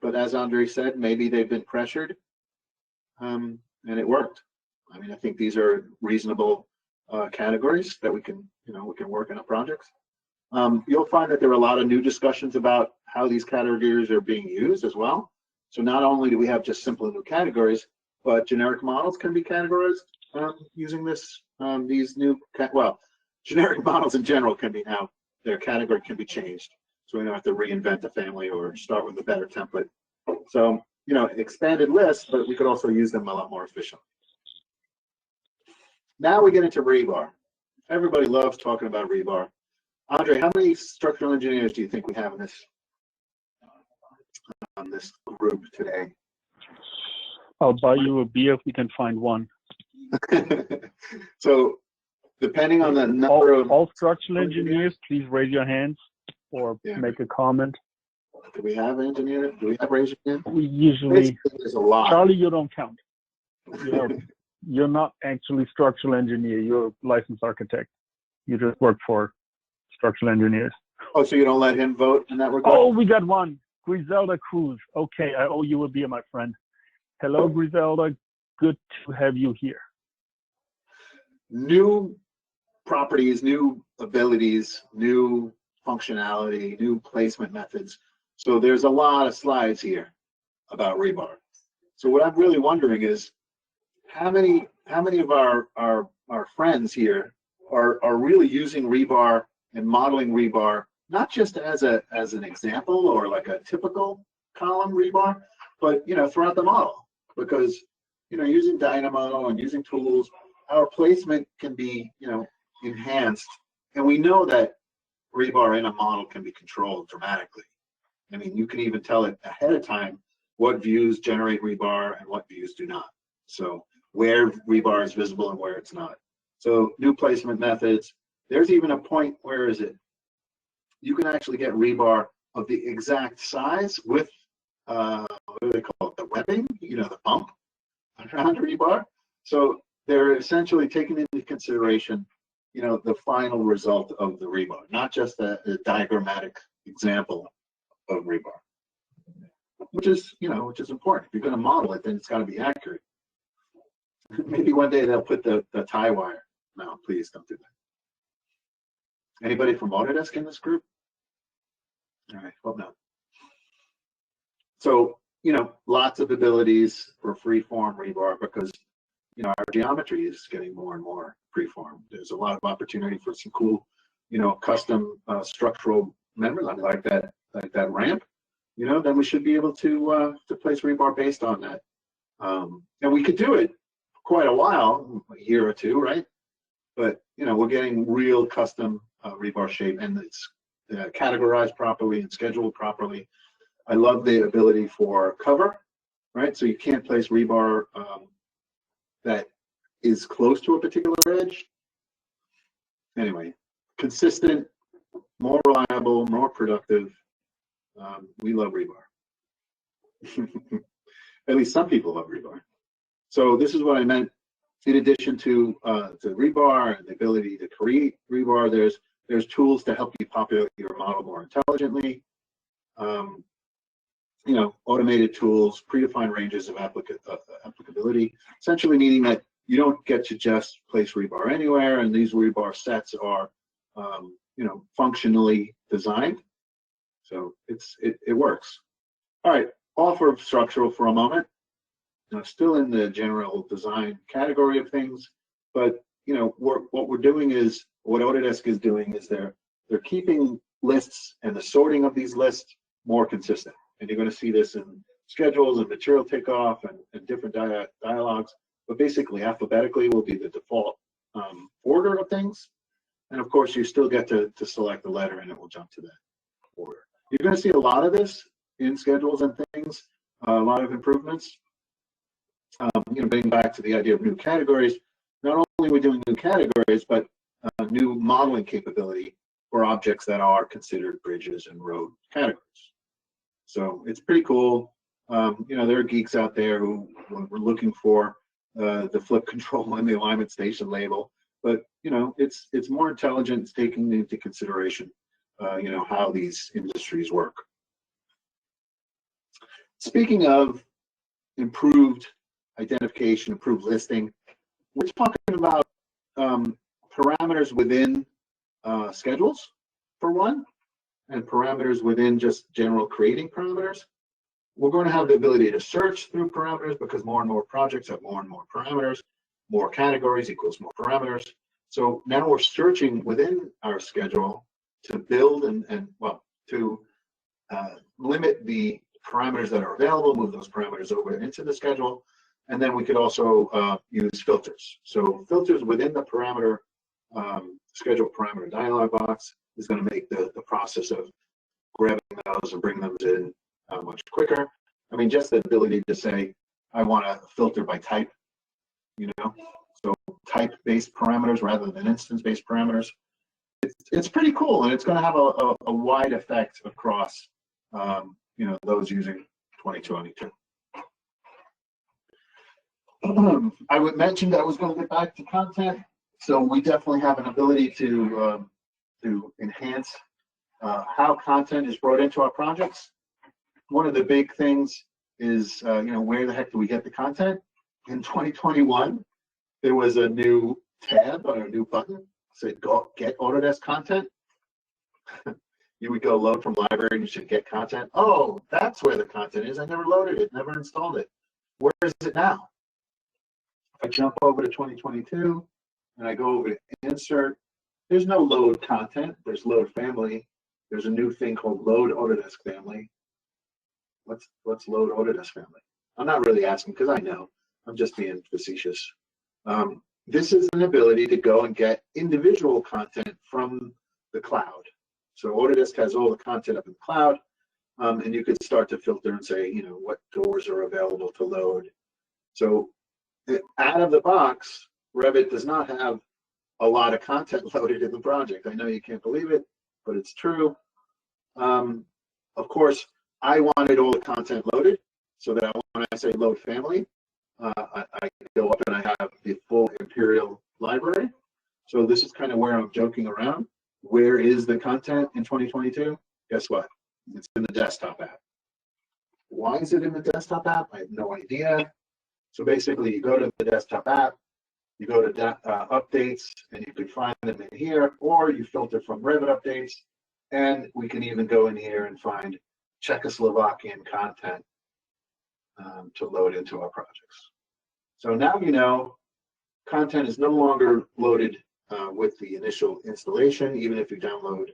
but as Andre said, maybe they've been pressured, and it worked. I mean, I think these are reasonable categories that we can, you know, we can work in our projects. You'll find that there are a lot of new discussions about how these categories are being used as well. So not only do we have just simple new categories, but generic models can be categorized using this, these new, well, generic models in general can be now, their category can be changed. So we don't have to reinvent the family or start with a better template. So, you know, expanded lists, but we could also use them a lot more efficiently. Now we get into Rebar. Everybody loves talking about Rebar. Andre, how many structural engineers do you think we have in this group today? I'll buy you a beer if we can find one. So depending on the number of all structural engineers, please raise your hands or make a comment. Do we have engineers? Do we have raise your hand? We usually, there's a lot. Charlie, you don't count. You're not actually structural engineer. You're a licensed architect. You just work for structural engineers. Oh, so you don't let him vote in that regard? Oh, we got one. Griselda Cruz. Okay, I owe you a beer, my friend. Hello, Griselda. Good to have you here. New properties, new abilities, new functionality, new placement methods. So there's a lot of slides here about Rebar. So what I'm really wondering is how many of our friends here are really using Rebar and modeling Rebar, not just as an example or like a typical column Rebar, but you know, throughout the model, because you know, using Dynamo and using tools, our placement can be, you know, enhanced, and we know that Rebar in a model can be controlled dramatically. I mean, you can even tell it ahead of time what views generate Rebar and what views do not. So where Rebar is visible and where it's not. So new placement methods. There's even a point, where is it? You can actually get Rebar of the exact size with, what do they call it? The webbing, you know, the bump around Rebar. So they're essentially taking into consideration, you know, the final result of the Rebar, not just a diagrammatic example of Rebar, which is, you know, which is important. If you're going to model it, then it's got to be accurate. Maybe one day they'll put the tie wire. No, please don't do that. Anybody from Autodesk in this group? All right, hope not. So, you know, lots of abilities for freeform Rebar, because, you know, our geometry is getting more and more freeform. There's a lot of opportunity for some cool, you know, custom structural members like that ramp. You know, then we should be able to place Rebar based on that. And we could do it quite a while, a year or two, right? But you know, we're getting real custom Rebar shape, and it's categorized properly and scheduled properly. I love the ability for cover, right? So you can't place Rebar that is close to a particular edge. Anyway, consistent, more reliable, more productive. We love Rebar. At least some people love Rebar. So this is what I meant. In addition to Rebar and the ability to create Rebar, there's tools to help you populate your model more intelligently. You know, automated tools, predefined ranges of applicability, essentially meaning that you don't get to just place Rebar anywhere, and these Rebar sets are, you know, functionally designed. So it works. All right, off of structural for a moment. Now, still in the general design category of things, but you know, what we're doing is, what Autodesk is doing is they're keeping lists and the sorting of these lists more consistent. And you're going to see this in schedules and material takeoff and different dialogues. But basically, alphabetically will be the default order. order of things. And of course, you still get to select the letter and it will jump to that order. You're going to see a lot of this in schedules and things, a lot of improvements. Getting back to the idea of new categories, not only are we doing new categories, but new modeling capability for objects that are considered bridges and road categories. So it's pretty cool. There are geeks out there who were looking for the flip control and the alignment station label, but it's more intelligent. It's taking into consideration how these industries work. Speaking of improved identification, improved listing, we're talking about parameters within schedules, for one, and parameters within just general creating parameters. We're going to have the ability to search through parameters because more and more projects have more and more parameters. More categories equals more parameters. So now we're searching within our schedule to build to limit the parameters that are available, move those parameters over into the schedule. And then we could also use filters. So filters within the parameter schedule parameter dialog box is going to make the process of grabbing those and bringing them in much quicker. I mean, just the ability to say, I want to filter by type, so type-based parameters rather than instance-based parameters. It's pretty cool, and it's going to have a wide effect across, those using 2022. I would mention I was going to get back to content. So we definitely have an ability to enhance how content is brought into our projects. One of the big things is, where the heck do we get the content? In 2021, there was a new tab or a new button that said get Autodesk content. You would go load from library and you should get content. Oh, that's where the content is. I never loaded it, never installed it. Where is it now? If I jump over to 2022 and I go over to insert, there's no load content. There's load family. There's a new thing called load Autodesk family. What's load Autodesk family? I'm not really asking because I know. I'm just being facetious. This is an ability to go and get individual content from the cloud. So Autodesk has all the content up in the cloud, and you could start to filter and say, what doors are available to load. So out of the box, Revit does not have a lot of content loaded in the project. I know you can't believe it, but it's true. Of course, I wanted all the content loaded so that when I say load family, I go up and I have the full Imperial library. So this is kind of where I'm joking around. Where is the content in 2022? Guess what? It's in the desktop app. Why is it in the desktop app? I have no idea. So basically, you go to the desktop app, you go to updates, and you can find them in here, or you filter from Revit updates, and we can even go in here and find Czechoslovakian content to load into our projects. So now content is no longer loaded with the initial installation, even if you download,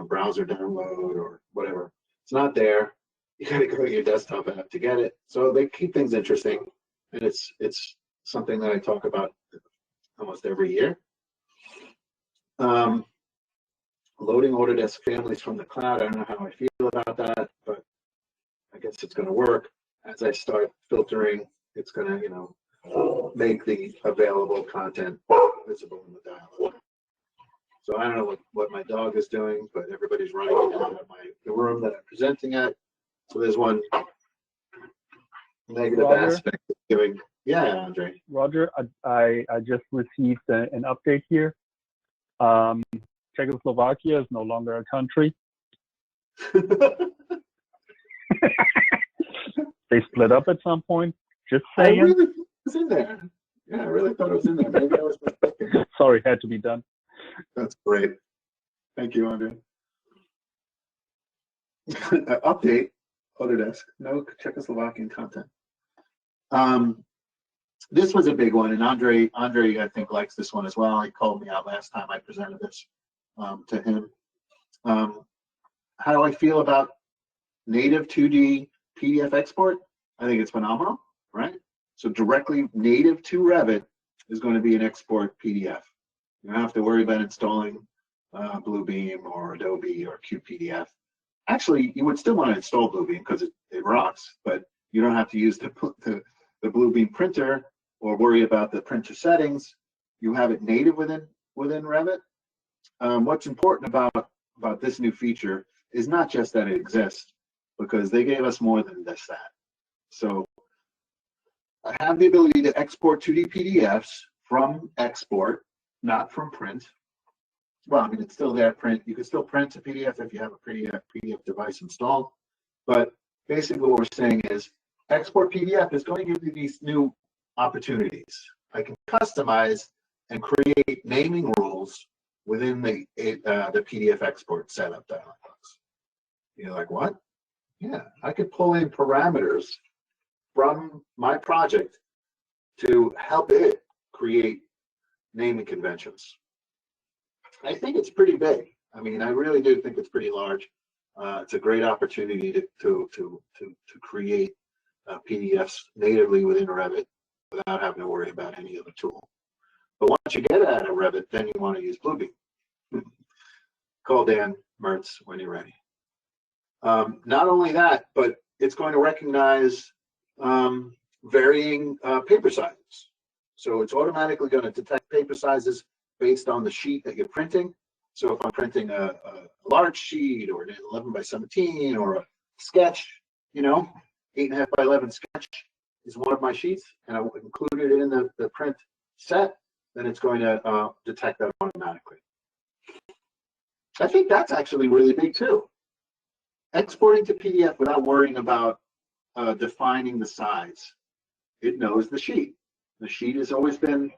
browser download or whatever. It's not there. You got to go to your desktop app to get it. So they keep things interesting, and it's something that I talk about almost every year. Loading Autodesk families from the cloud. I don't know how I feel about that, but I guess it's going to work. As I start filtering, it's going to, make the available content visible in the dialog. So I don't know what my dog is doing, but everybody's running out of the room that I'm presenting at. So there's one negative aspect of doing. Yeah, Andre. Roger, I just received an update here. Czechoslovakia is no longer a country. They split up at some point. Just saying. I really thought it was in there. Yeah, I really thought it was in there. Maybe I was mistaken. Sorry, had to be done. That's great. Thank you, Andre. Update, Autodesk, no Czechoslovakian content. This was a big one, and Andre, I think, likes this one as well. He called me out last time I presented this to him. How do I feel about native 2D PDF export? I think it's phenomenal, right? So directly native to Revit is going to be an export PDF. You don't have to worry about installing Bluebeam or Adobe or QPDF. Actually, you would still want to install Bluebeam because it rocks, but you don't have to use the Bluebeam printer or worry about the printer settings. You have it native within Revit. What's important about this new feature is not just that it exists, because they gave us more than just that. So I have the ability to export 2D PDFs from export, not from print. Well, I mean, it's still there, print. You can still print a PDF if you have a PDF device installed. But basically what we're saying is export PDF is going to give you these new opportunities. I can customize and create naming rules within the PDF export setup dialog box. You're like, what? Yeah, I could pull in parameters from my project to help it create naming conventions. I think it's pretty big. I mean, I really do think it's pretty large. It's a great opportunity to create PDFs natively within Revit without having to worry about any other tool. But once you get out of Revit, then you want to use Bluebeam. Call Dan Mertz when you're ready. Not only that, but it's going to recognize varying paper sizes. So it's automatically going to detect paper sizes based on the sheet that you're printing. So if I'm printing a large sheet or an 11 by 17 or a sketch, 8.5 by 11 sketch is one of my sheets, and I will include it in the print set, then it's going to detect that automatically. I think that's actually really big too. Exporting to PDF without worrying about defining the size. It knows the sheet. The sheet has always been,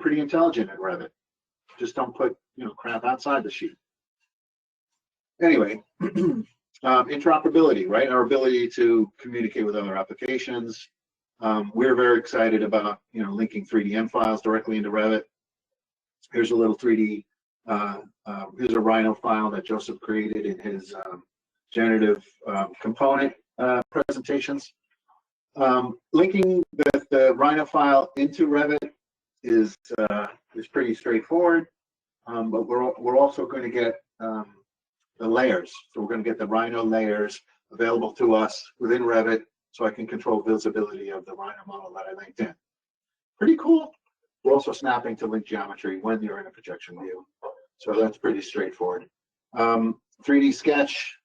pretty intelligent in Revit. Just don't put, crap outside the sheet. Anyway, interoperability, right? Our ability to communicate with other applications. We're very excited about, linking 3DM files directly into Revit. Here's a little 3D, here's a Rhino file that Joseph created in his generative component presentations. Linking the Rhino file into Revit is pretty straightforward, but we're also going to get the layers. So we're going to get the Rhino layers available to us within Revit, so I can control visibility of the Rhino model that I linked in. Pretty cool. We're also snapping to link geometry when you're in a projection view, so that's pretty straightforward. 3D Sketch,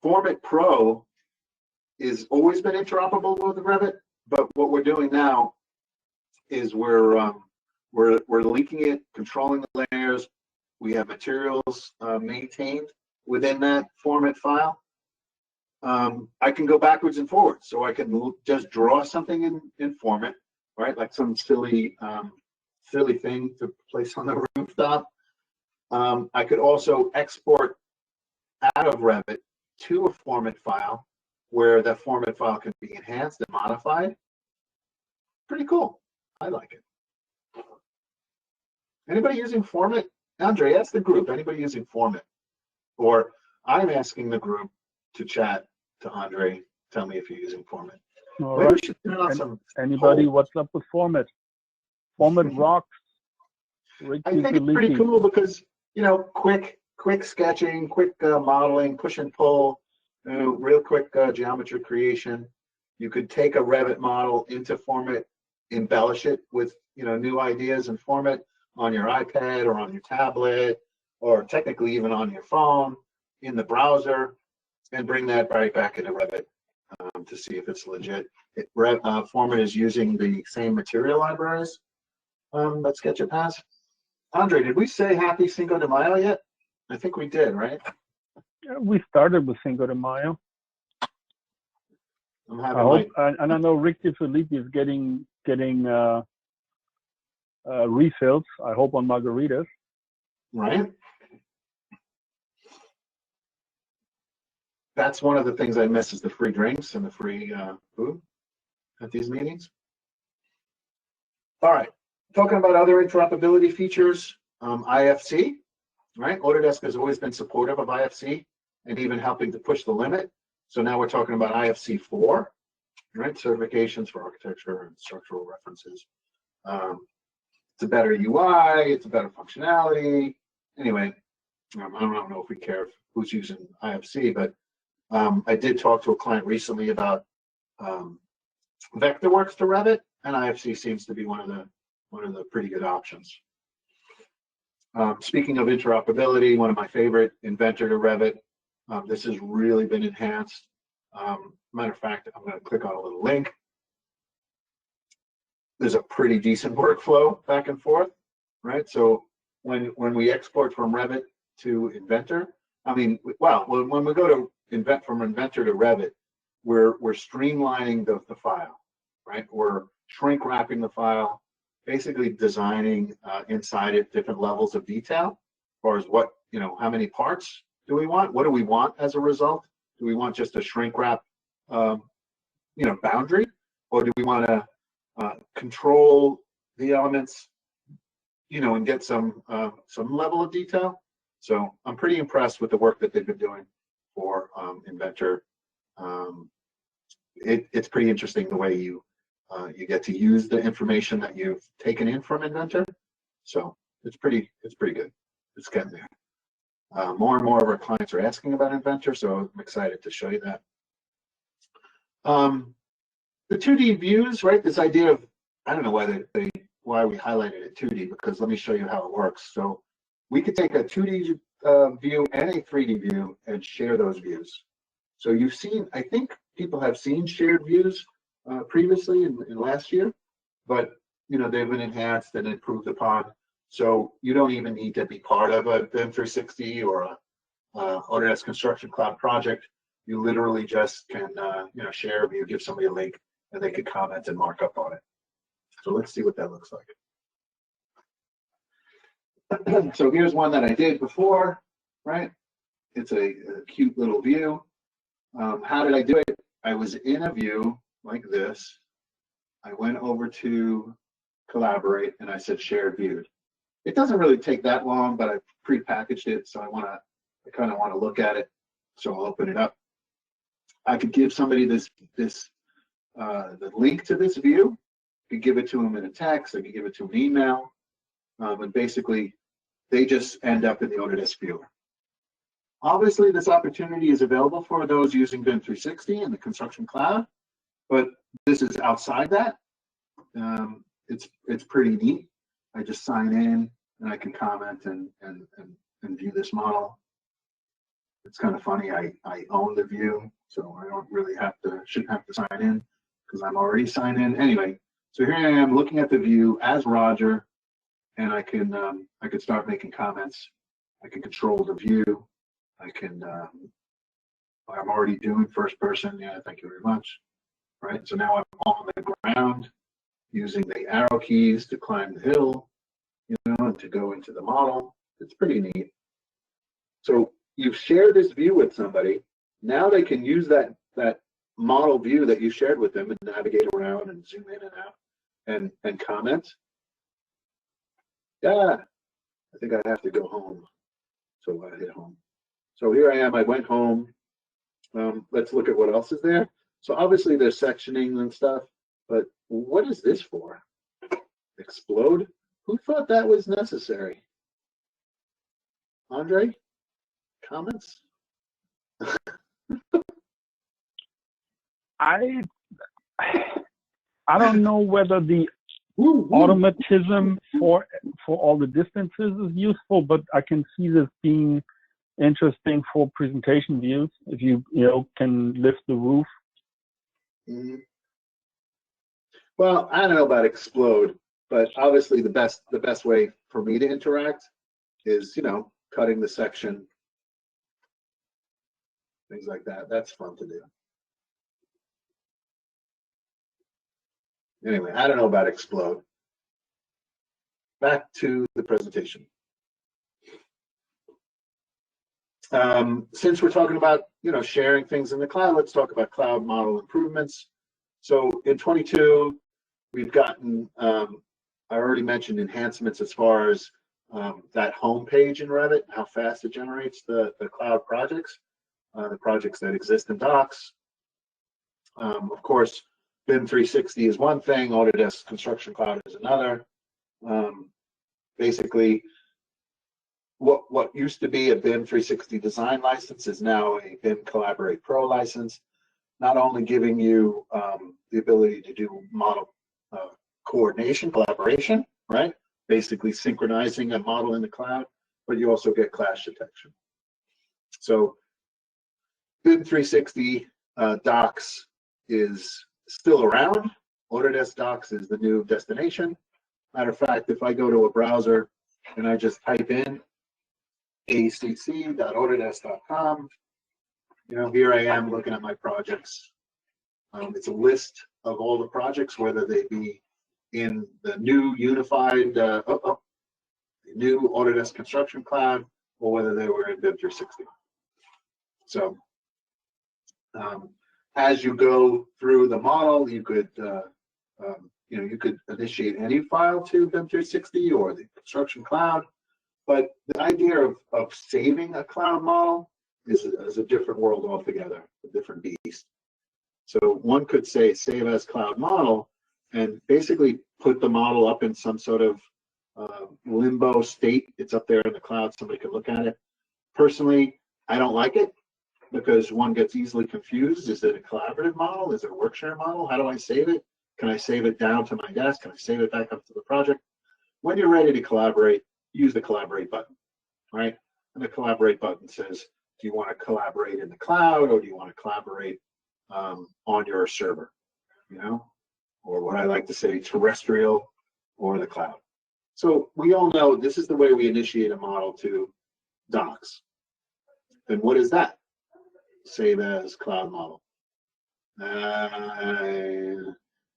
FormIT Pro is always been interoperable with Revit, but what we're doing now is we're linking it, controlling the layers. We have materials maintained within that FormIT file. I can go backwards and forwards, so I can just draw something in FormIT, right? Like some silly thing to place on the rooftop. I could also export out of Revit to a FormIT file, where that FormIT file can be enhanced and modified. Pretty cool. I like it. Anybody using FormIT? Andre, ask the group. Anybody using FormIT? Or I'm asking the group to chat to Andre. Tell me if you're using FormIT. All Maybe right. we should turn on some Anybody, polls. what's up with FormIT? FormIT rocks. I think it's pretty cool because, quick sketching, quick modeling, push and pull, real quick geometry creation. You could take a Revit model into FormIT, embellish it with, new ideas in FormIT on your iPad or on your tablet, or technically even on your phone in the browser, and bring that right back into Revit to see if it's legit. FormIT is using the same material libraries that SketchUp has. Andre, did we say Happy Cinco de Mayo yet? I think we did, right? We started with Cinco de Mayo. I'm I having hope, and I know Rick DeFilippi is getting refills. I hope on margaritas. right. That's one of the things I miss, is the free drinks and the free food at these meetings. All right, talking about other interoperability features, IFC, right? Autodesk has always been supportive of IFC and even helping to push the limit. So now we're talking about IFC 4, right? Certifications for architecture and structural references. It's a better UI, it's a better functionality. Anyway, I don't know if we care who's using IFC, but I did talk to a client recently about Vectorworks to Revit, and IFC seems to be one of the pretty good options. Speaking of interoperability, one of my favorite, Inventor to Revit. This has really been enhanced. Matter of fact, I'm going to click on a little link. There's a pretty decent workflow back and forth, right? So when we export from Revit to Inventor, I mean, well, when we go to from Inventor to Revit, we're streamlining the file, right? We're shrink wrapping the file, basically designing inside it different levels of detail, as far as what, how many parts do we want? What do we want as a result? Do we want just a shrink wrap, boundary, or do we want to control the elements, and get some level of detail? So I'm pretty impressed with the work that they've been doing for Inventor. It's pretty interesting the way you get to use the information that you've taken in from Inventor. So it's pretty good. It's getting there. More and more of our clients are asking about Inventor, so I'm excited to show you that. The 2D views, right? This idea of, I don't know why we highlighted it 2D, because let me show you how it works. So we could take a 2D view and a 3D view and share those views. So you've seen, I think people have seen shared views previously in last year, but they've been enhanced and improved upon. So you don't even need to be part of a BIM 360 or a Autodesk Construction Cloud project. You literally just can share a view, give somebody a link, and they could comment and mark up on it. So let's see what that looks like. So here's one that I did before, right? It's a cute little view. How did I do it? I was in a view like this. I went over to Collaborate and I said shared viewed. It doesn't really take that long, but I pre-packaged it, so I kind of want to look at it. So I'll open it up. I could give somebody the link to this view. I could give it to them in a text. I could give it to an email, and basically they just end up in the Autodesk viewer. Obviously, this opportunity is available for those using BIM 360 and the Construction Cloud, but this is outside that. It's pretty neat. I just sign in and I can comment and view this model. It's kind of funny. I own the view, so I don't really shouldn't have to sign in because I'm already signed in. Anyway, so here I am looking at the view as Roger, and I can start making comments. I can control the view. I can. I'm already doing first person. Yeah, thank you very much. Right. So now I'm on the ground, using the arrow keys to climb the hill, and to go into the model. It's pretty neat. So you've shared this view with somebody. Now they can use that model view that you shared with them and navigate around and zoom in and out and comment. Yeah, I think I have to go home. So I hit home. So here I am. I went home. Let's look at what else is there. So obviously there's sectioning and stuff, but what is this for? Explode? Who thought that was necessary? Andre? Comments? I don't know whether the automatism for all the distances is useful, but I can see this being interesting for presentation views. If you can lift the roof. Mm-hmm. Well, I don't know about explode, but obviously the best way for me to interact is cutting the section, things like that. That's fun to do. Anyway, I don't know about explode. Back to the presentation. Since we're talking about sharing things in the cloud, let's talk about cloud model improvements. So in 22, we've gotten, I already mentioned enhancements as far as that home page in Revit, how fast it generates the cloud projects, the projects that exist in Docs. Of course, BIM 360 is one thing, Autodesk Construction Cloud is another. Basically, what used to be a BIM 360 design license is now a BIM Collaborate Pro license, not only giving you the ability to do model coordination, collaboration, right? Basically synchronizing a model in the cloud, but you also get clash detection. So BIM 360 Docs is still around. Autodesk Docs is the new destination. Matter of fact, if I go to a browser and I just type in acc.autodesk.com, you know, here I am looking at my projects. It's a list of all the projects, whether they be in the new unified, new Autodesk Construction Cloud, or whether they were in BIM 360. So as you go through the model, you could, you know, you could initiate any file to BIM 360 or the Construction Cloud, but the idea of saving a cloud model is a different world altogether, a different beast. So one could say save as cloud model and basically put the model up in some sort of limbo state. It's up there in the cloud, somebody can look at it. Personally, I don't like it because one gets easily confused. Is it a collaborative model? Is it a workshare model? How do I save it? Can I save it down to my desk? Can I save it back up to the project? When you're ready to collaborate, use the collaborate button, right? And the collaborate button says, do you want to collaborate in the cloud or do you want to collaborate on your server, you know, or what I like to say, terrestrial or the cloud. So we all know this is the way we initiate a model to Docs. And what is that? Save as cloud model.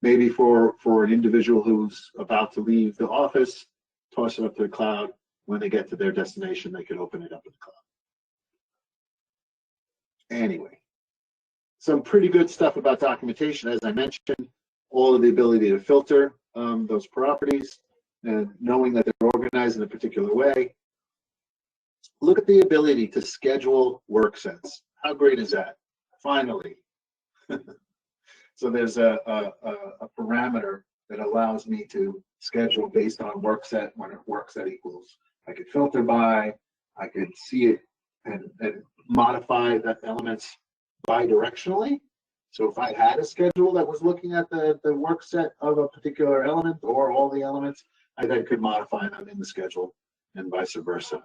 Maybe for an individual who's about to leave the office, toss it up to the cloud. When they get to their destination, they can open it up in the cloud. Anyway, some pretty good stuff about documentation. As I mentioned, all of the ability to filter those properties and knowing that they're organized in a particular way. Look at the ability to schedule work sets. How great is that? Finally. So there's a parameter that allows me to schedule based on work set when work set equals. I could filter by, I could see it and modify the elements bidirectionally. So if I had a schedule that was looking at the work set of a particular element or all the elements, I then could modify them in the schedule and vice versa.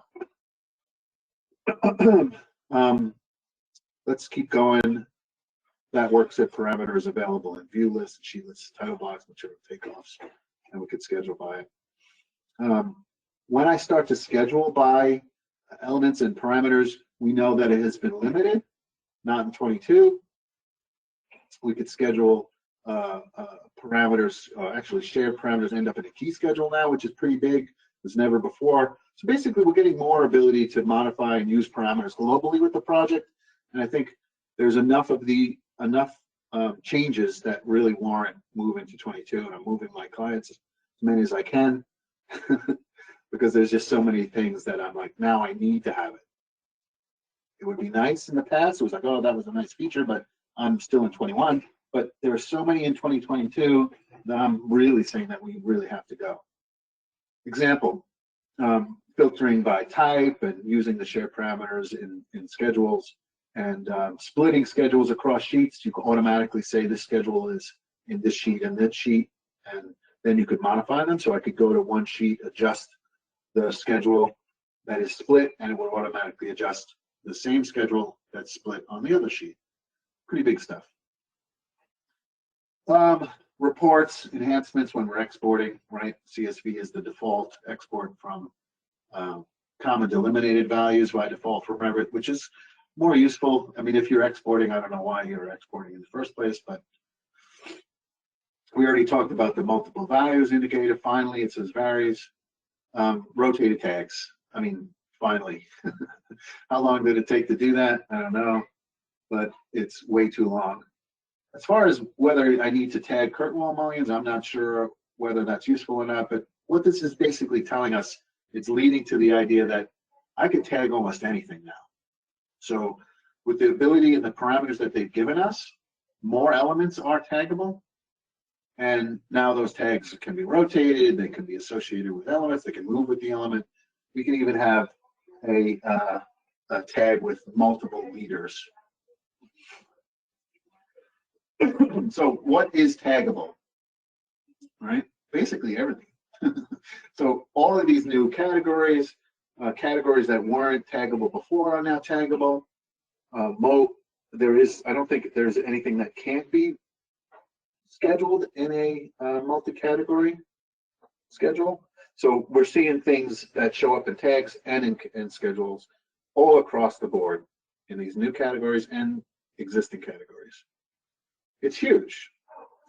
Let's keep going. That work set parameter is available in view lists, sheet lists, title blocks, material takeoffs, and we could schedule by it. When I start to schedule by elements and parameters, we know that it has been limited, not in 22. We could schedule parameters, actually shared parameters end up in a key schedule now, which is pretty big. There's never before. So basically, we're getting more ability to modify and use parameters globally with the project. And I think there's enough changes that really warrant moving to 22. And I'm moving my clients as many as I can because there's just so many things that I'm like, now I need to have it. It would be nice in the past. It was like, oh, that was a nice feature, but I'm still in 21. But there are so many in 2022 that I'm really saying that we really have to go. Example, filtering by type and using the shared parameters in schedules and splitting schedules across sheets. You can automatically say this schedule is in this sheet and this sheet, and then you could modify them. So I could go to one sheet, adjust the schedule that is split, and it will automatically adjust the same schedule that's split on the other sheet. Pretty big stuff. Reports, enhancements when we're exporting, right? CSV is the default export from common delimited values by default from Revit, which is more useful. I mean, if you're exporting, I don't know why you're exporting in the first place, but we already talked about the multiple values indicator. Finally, it says varies. Rotated tags. I mean, finally. How long did it take to do that? I don't know, but it's way too long. As far as whether I need to tag curtain wall mullions, I'm not sure whether that's useful or not, but what this is basically telling us, it's leading to the idea that I could tag almost anything now. So with the ability and the parameters that they've given us, more elements are taggable. And now those tags can be rotated, they can be associated with elements, they can move with the element. We can even have a tag with multiple leaders. So what is taggable? Right? Basically everything. So all of these new categories, categories that weren't taggable before are now taggable. I don't think there's anything that can't be scheduled in a multi-category schedule. So we're seeing things that show up in tags and in schedules all across the board in these new categories and existing categories. It's huge.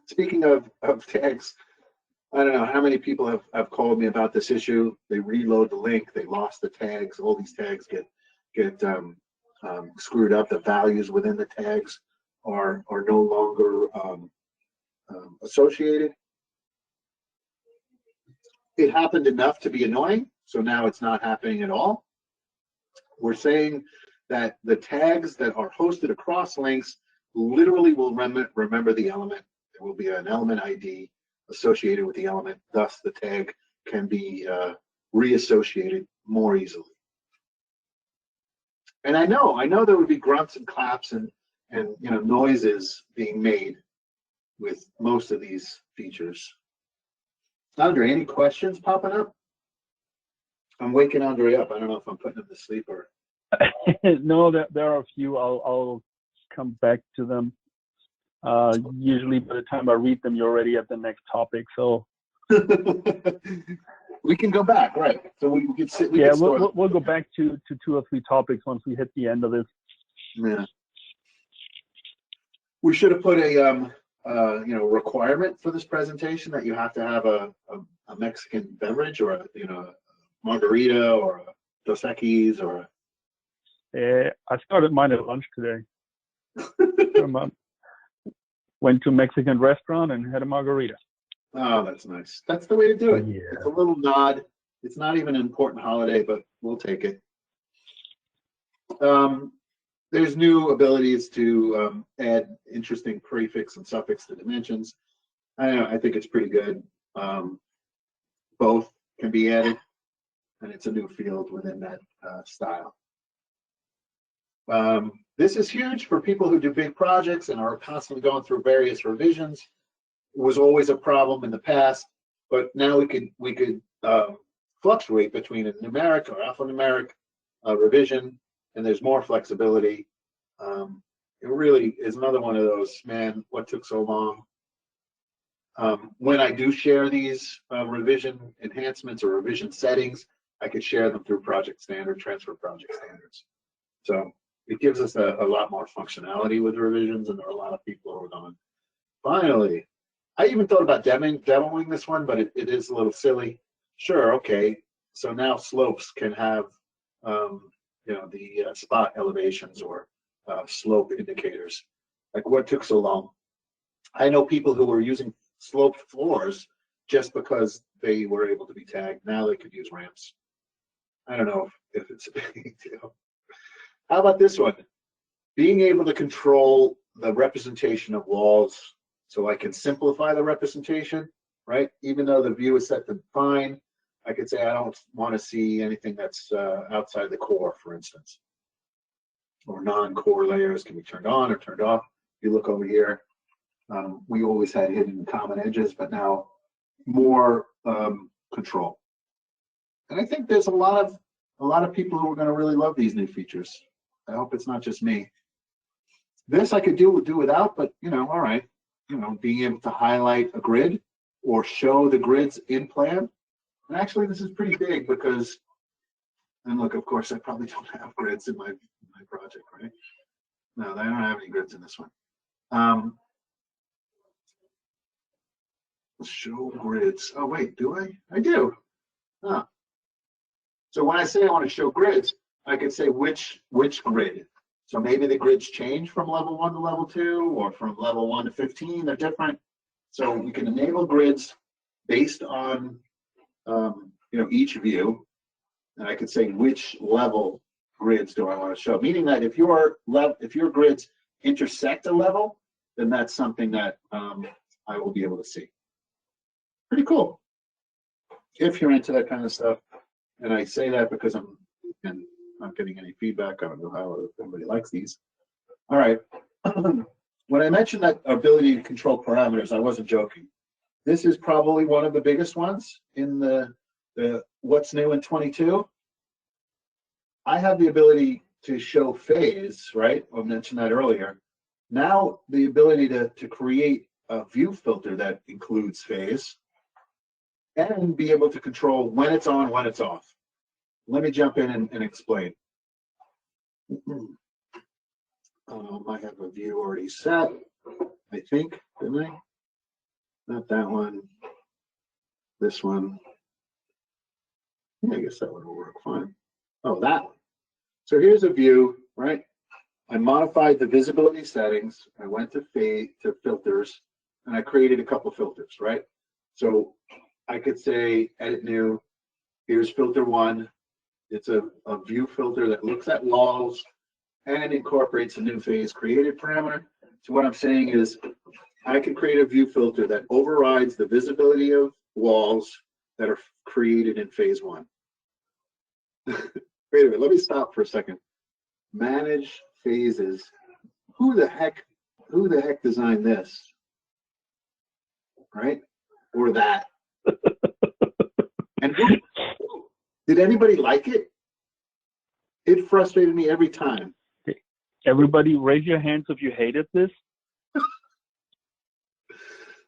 Speaking of tags, I don't know how many people have called me about this issue. They reload the link, they lost the tags. All these tags get screwed up. The values within the tags are no longer associated. It happened enough to be annoying, so now it's not happening at all. We're saying that the tags that are hosted across links literally will remember the element. There will be an element ID associated with the element, thus the tag can be reassociated more easily. And I know there would be grunts and claps and noises being made with most of these features. Andre, any questions popping up? I'm waking Andre up. I don't know if I'm putting him to sleep or. No, there are a few. I'll come back to them. Usually by the time I read them, you're already at the next topic. So we can go back, right? So we can sit. We'll go back to 2 or 3 topics once we hit the end of this. Yeah. We should have put a requirement for this presentation that you have to have a Mexican beverage or a margarita or a Dos Equis or. I started mine at lunch today. Went to a Mexican restaurant and had a margarita. Oh, that's nice. That's the way to do it. Yeah. It's a little nod. It's not even an important holiday, but we'll take it. There's new abilities to add interesting prefix and suffix to dimensions. I think it's pretty good. Both can be added, and it's a new field within that style. This is huge for people who do big projects and are constantly going through various revisions. It was always a problem in the past, but now we could fluctuate between a numeric or alphanumeric revision, and there's more flexibility. It really is another one of those, man, what took so long? When I do share these revision enhancements or revision settings, I could share them through project standard, transfer project standards. So it gives us a lot more functionality with revisions, and there are a lot of people who are going, finally. I even thought about demoing this one, but it is a little silly. Sure, okay. So now slopes can have the spot elevations or slope indicators. Like, what took so long? I know people who were using sloped floors just because they were able to be tagged. Now they could use ramps. I don't know if it's a big deal. How about this one? Being able to control the representation of walls, so I can simplify the representation, right? Even though the view is set to fine, I could say I don't want to see anything that's outside the core, for instance. Or non-core layers can be turned on or turned off. If you look over here, we always had hidden common edges, but now more control. And I think there's a lot of people who are going to really love these new features. I hope it's not just me. This I could do without, but all right. Being able to highlight a grid or show the grids in plan. And actually, this is pretty big because, and look, of course, I probably don't have grids in my project, right? No, I don't have any grids in this one. Show grids. Oh, wait, do I? I do. Huh. So when I say I want to show grids, I could say which grid. So maybe the grids change from level 1 to level 2, or from level 1 to 15. They're different. So we can enable grids based on each view, and I could say which level grids do I want to show. Meaning that if your grids intersect a level, then that's something that I will be able to see. pretty cool if you're into that kind of stuff. And I say that because I'm not getting any feedback. I don't know how everybody likes these. All right. When I mentioned that ability to control parameters, I wasn't joking. This is probably one of the biggest ones in the what's new in 22. I have the ability to show phase, right? I mentioned that earlier. Now the ability to create a view filter that includes phase and be able to control when it's on, when it's off. Let me jump in and explain. I have a view already set, I think, didn't I? Not that one. This one. Yeah, I guess that one will work fine. Oh, that one. So here's a view, right? I modified the visibility settings. I went to filters, and I created a couple filters, right? So I could say edit new. Here's filter 1. It's a view filter that looks at walls and incorporates a new phase created parameter. So what I'm saying is I can create a view filter that overrides the visibility of walls that are created in phase 1. Wait a minute, let me stop for a second. Manage phases. Who the heck designed this? Right? Or that? And did anybody like it? It frustrated me every time. Everybody raise your hands if you hated this.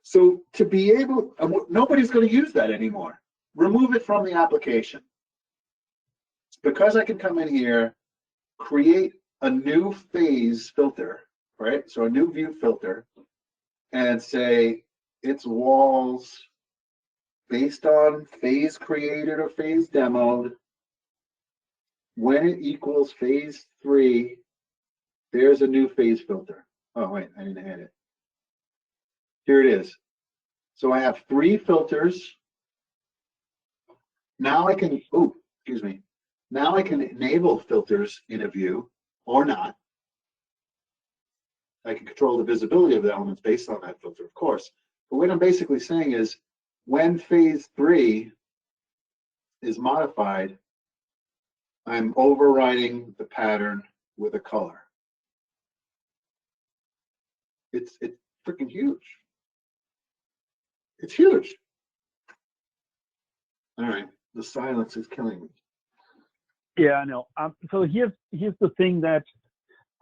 So to be able, nobody's going to use that anymore. Remove it from the application. Because I can come in here, create a new phase filter, right? So a new view filter, and say it's walls based on phase created or phase demoed. When it equals phase 3, there's a new phase filter. Oh, wait, I didn't add it. Here it is. So I have 3 filters. Now I can, excuse me. Now I can enable filters in a view or not. I can control the visibility of the elements based on that filter, of course. But what I'm basically saying is when phase 3 is modified, I'm overriding the pattern with a color. It's freaking huge. It's huge. All right, the silence is killing me. Yeah, I know. So here's the thing that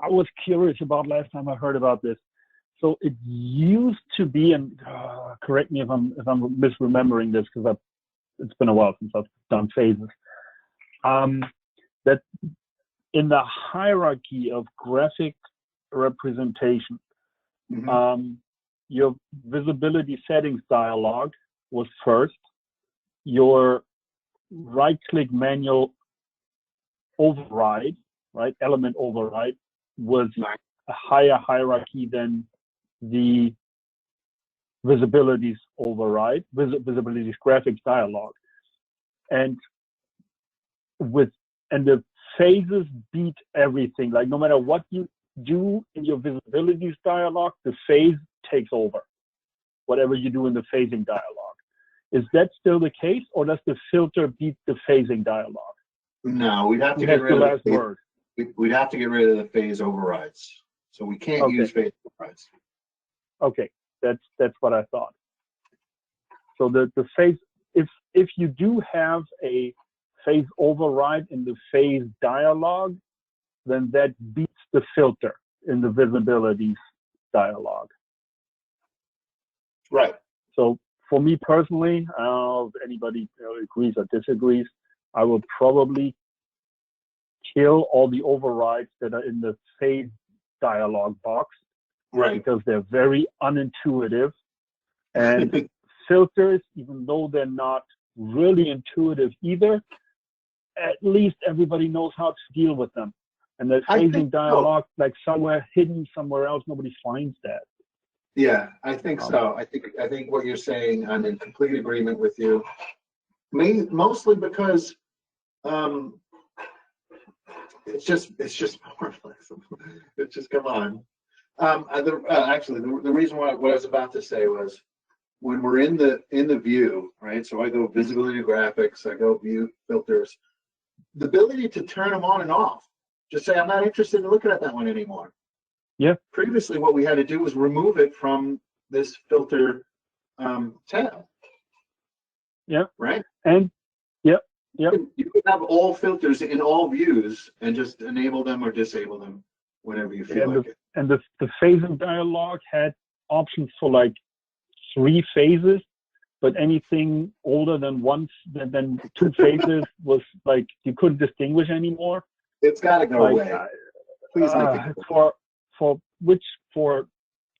I was curious about last time I heard about this. So it used to be, and correct me if I'm misremembering this because it's been a while since I've done phases. That in the hierarchy of graphic representation, your visibility settings dialog was first. Your right-click manual override, right? Element override was a higher hierarchy than the visibilities override, visibilities graphics dialog. And the phases beat everything. Like no matter what you do in your visibilities dialog, the phase takes over. Whatever you do in the phasing dialog. Is that still the case, or does the filter beat the phasing dialog? No, we'd have to get rid of the last word. We'd have to get rid of the phase overrides. So we can't use phase overrides. Okay, that's what I thought. So the phase, if you do have a phase override in the phase dialog, then that beats the filter in the visibilities dialog. Right. So for me personally, if anybody agrees or disagrees, I will probably kill all the overrides that are in the phase dialog box, right? Because they're very unintuitive. And filters, even though they're not really intuitive either, at least everybody knows how to deal with them. And the phasing dialog, like somewhere hidden somewhere else, nobody finds that. Yeah, I think so. I think what you're saying, I'm in complete agreement with you. Mostly because it's just more flexible. It's just come on. Actually, the reason what I was about to say was when we're in the view, right? So I go visibility graphics, I go view filters, the ability to turn them on and off. Just say, I'm not interested in looking at that one anymore. Yeah. Previously, what we had to do was remove it from this filter tab. Yeah. Right. And yep. You can have all filters in all views and just enable them or disable them whenever you feel like it. And the phasing dialog had options for like 3 phases, but anything older than than 2 phases was like you couldn't distinguish anymore. It's got to go away. Please make it go. For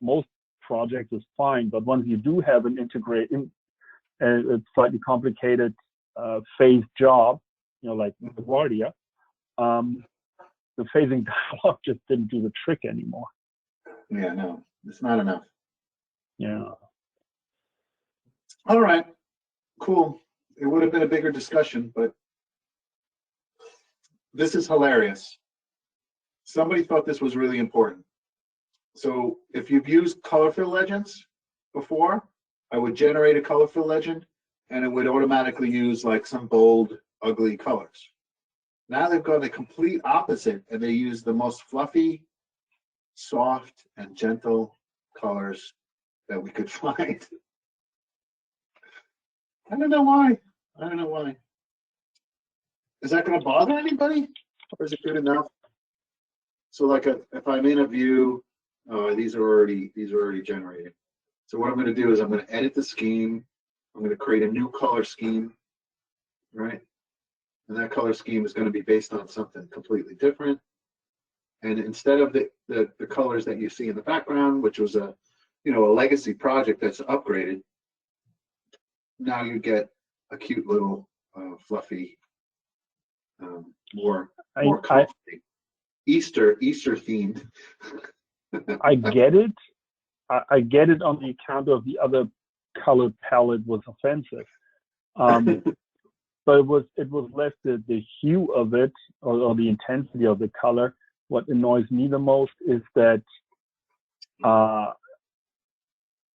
most projects is fine, but once you do have an a slightly complicated phase job, like LaGuardia, the phasing dialog just didn't do the trick anymore. Yeah, no, it's not enough. Yeah. All right, cool. It would have been a bigger discussion, but this is hilarious. Somebody thought this was really important. So if you've used color fill legends before, I would generate a color fill legend and it would automatically use like some bold, ugly colors. Now they've gone the complete opposite and they use the most fluffy, soft, and gentle colors that we could find. I don't know why. I don't know why. Is that going to bother anybody? Or is it good enough? So like if I'm in a view, these are already generated. So what I'm going to do is I'm going to edit the scheme. I'm going to create a new color scheme, right? And that color scheme is going to be based on something completely different. And instead of the colors that you see in the background, which was a legacy project that's upgraded, now you get a cute little fluffy, more comfy Easter themed. I get it. I get it on the account of the other color palette was offensive. But it was less the hue of it or the intensity of the color. What annoys me the most is that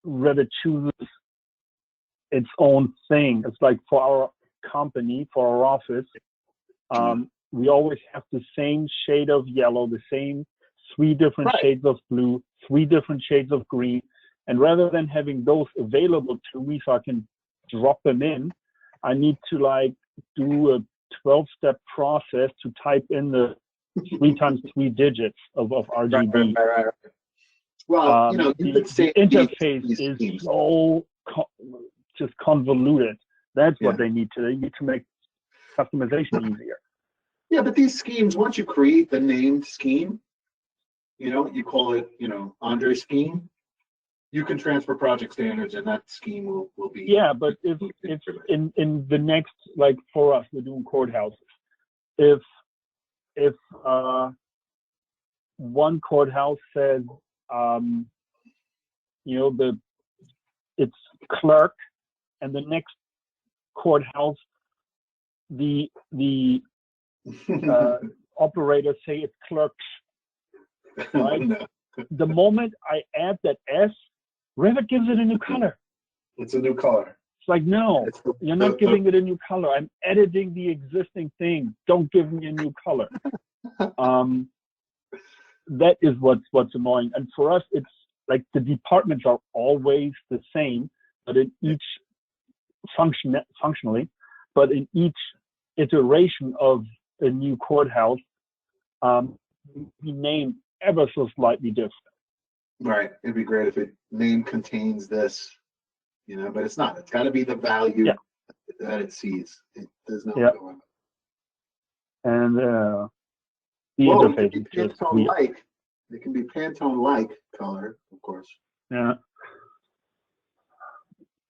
Revit chooses its own thing. It's like for our company, for our office, we always have the same shade of yellow, the same 3 different shades of blue, 3 different shades of green. And rather than having those available to me so I can drop them in, I need to like do a 12-step process to type in the 3 times 3 digits of RGB. Right. Well, you could say the interface is so just convoluted. That's what they need to. They need to make customization easier. Yeah, but these schemes, once you create the named scheme, you call it, Andre scheme, you can transfer project standards and that scheme will be. Yeah, but if in the next, like for us, we're doing courthouses. If one courthouse says, it's clerk, and the next courthouse, the operators say it's clerks, right? No. The moment I add that S, Revit gives it a new color. It's a new color. It's like, no, you're not giving it a new color. I'm editing the existing thing. Don't give me a new color. That is what's annoying. And for us, it's like the departments are always the same, but in each functionally, but in each iteration of a new courthouse, we name ever so slightly different. Right. It'd be great if it name contains this, but it's not. It's got to be the value that it sees. It does not go on. And the interface is just weird. It can be Pantone-like color, of course. Yeah.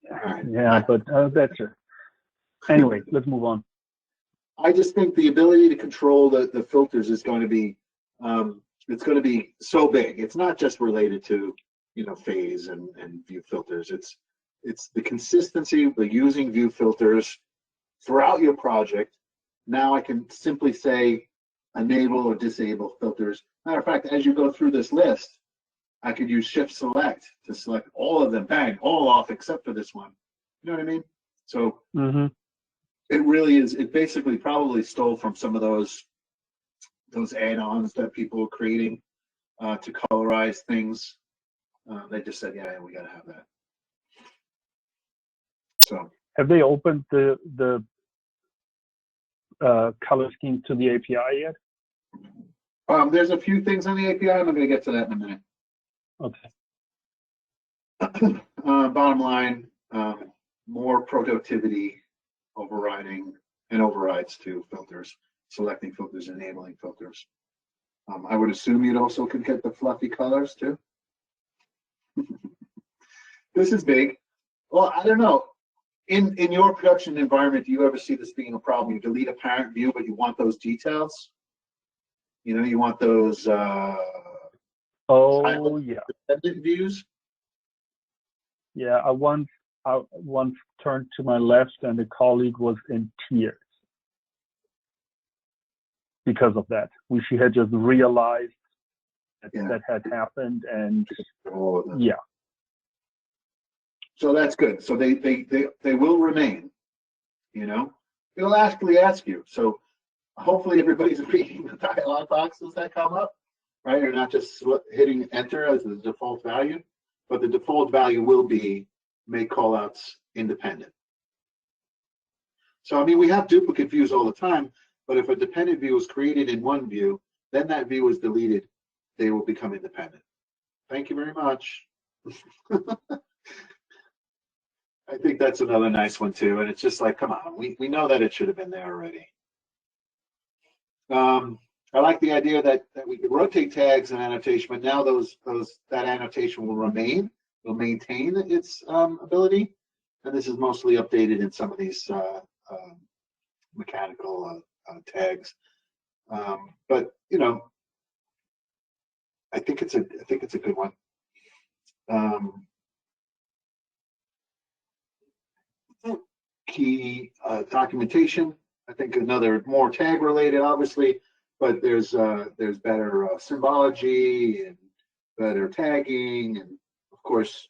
Right. Yeah, but that's it. Anyway, let's move on. I just think the ability to control the filters is going to be it's going to be so big. It's not just related to phase and view filters. It's the consistency of using view filters throughout your project. Now I can simply say enable or disable filters. Matter of fact, as you go through this list, I could use Shift Select to select all of them, bang, all off except for this one. You know what I mean? So it really is. It basically probably stole from some of those add-ons that people are creating to colorize things. They just said, yeah, we got to have that. So have they opened the color scheme to the API yet? There's a few things on the API. I'm going to get to that in a minute. Okay. Bottom line, more productivity overriding and overrides to filters, selecting filters, enabling filters. I would assume you'd also could get the fluffy colors too. This is big. Well, I don't know. In your production environment, do you ever see this being a problem? You delete a parent view, but you want those details. You know, you want those. Oh yeah. Dependent views. Yeah, I once turned to my left, and a colleague was in tears because of that. She had just realized that had happened, and yeah. So that's good. So they will remain. You know, it'll actually ask you. So hopefully everybody's reading the dialog boxes that come up, right? You're not just hitting enter as the default value, but the default value will be make callouts independent. So I mean, we have duplicate views all the time, but if a dependent view is created in one view, then that view is deleted, they will become independent. Thank you very much. I think that's another nice one too. And it's just like, come on, we know that it should have been there already. I like the idea that we could rotate tags and annotation, but now that annotation will remain, will maintain its ability. And this is mostly updated in some of these mechanical tags. But you know, I think it's a good one. Key documentation. I think another more tag related, obviously, but there's better symbology and better tagging, and of course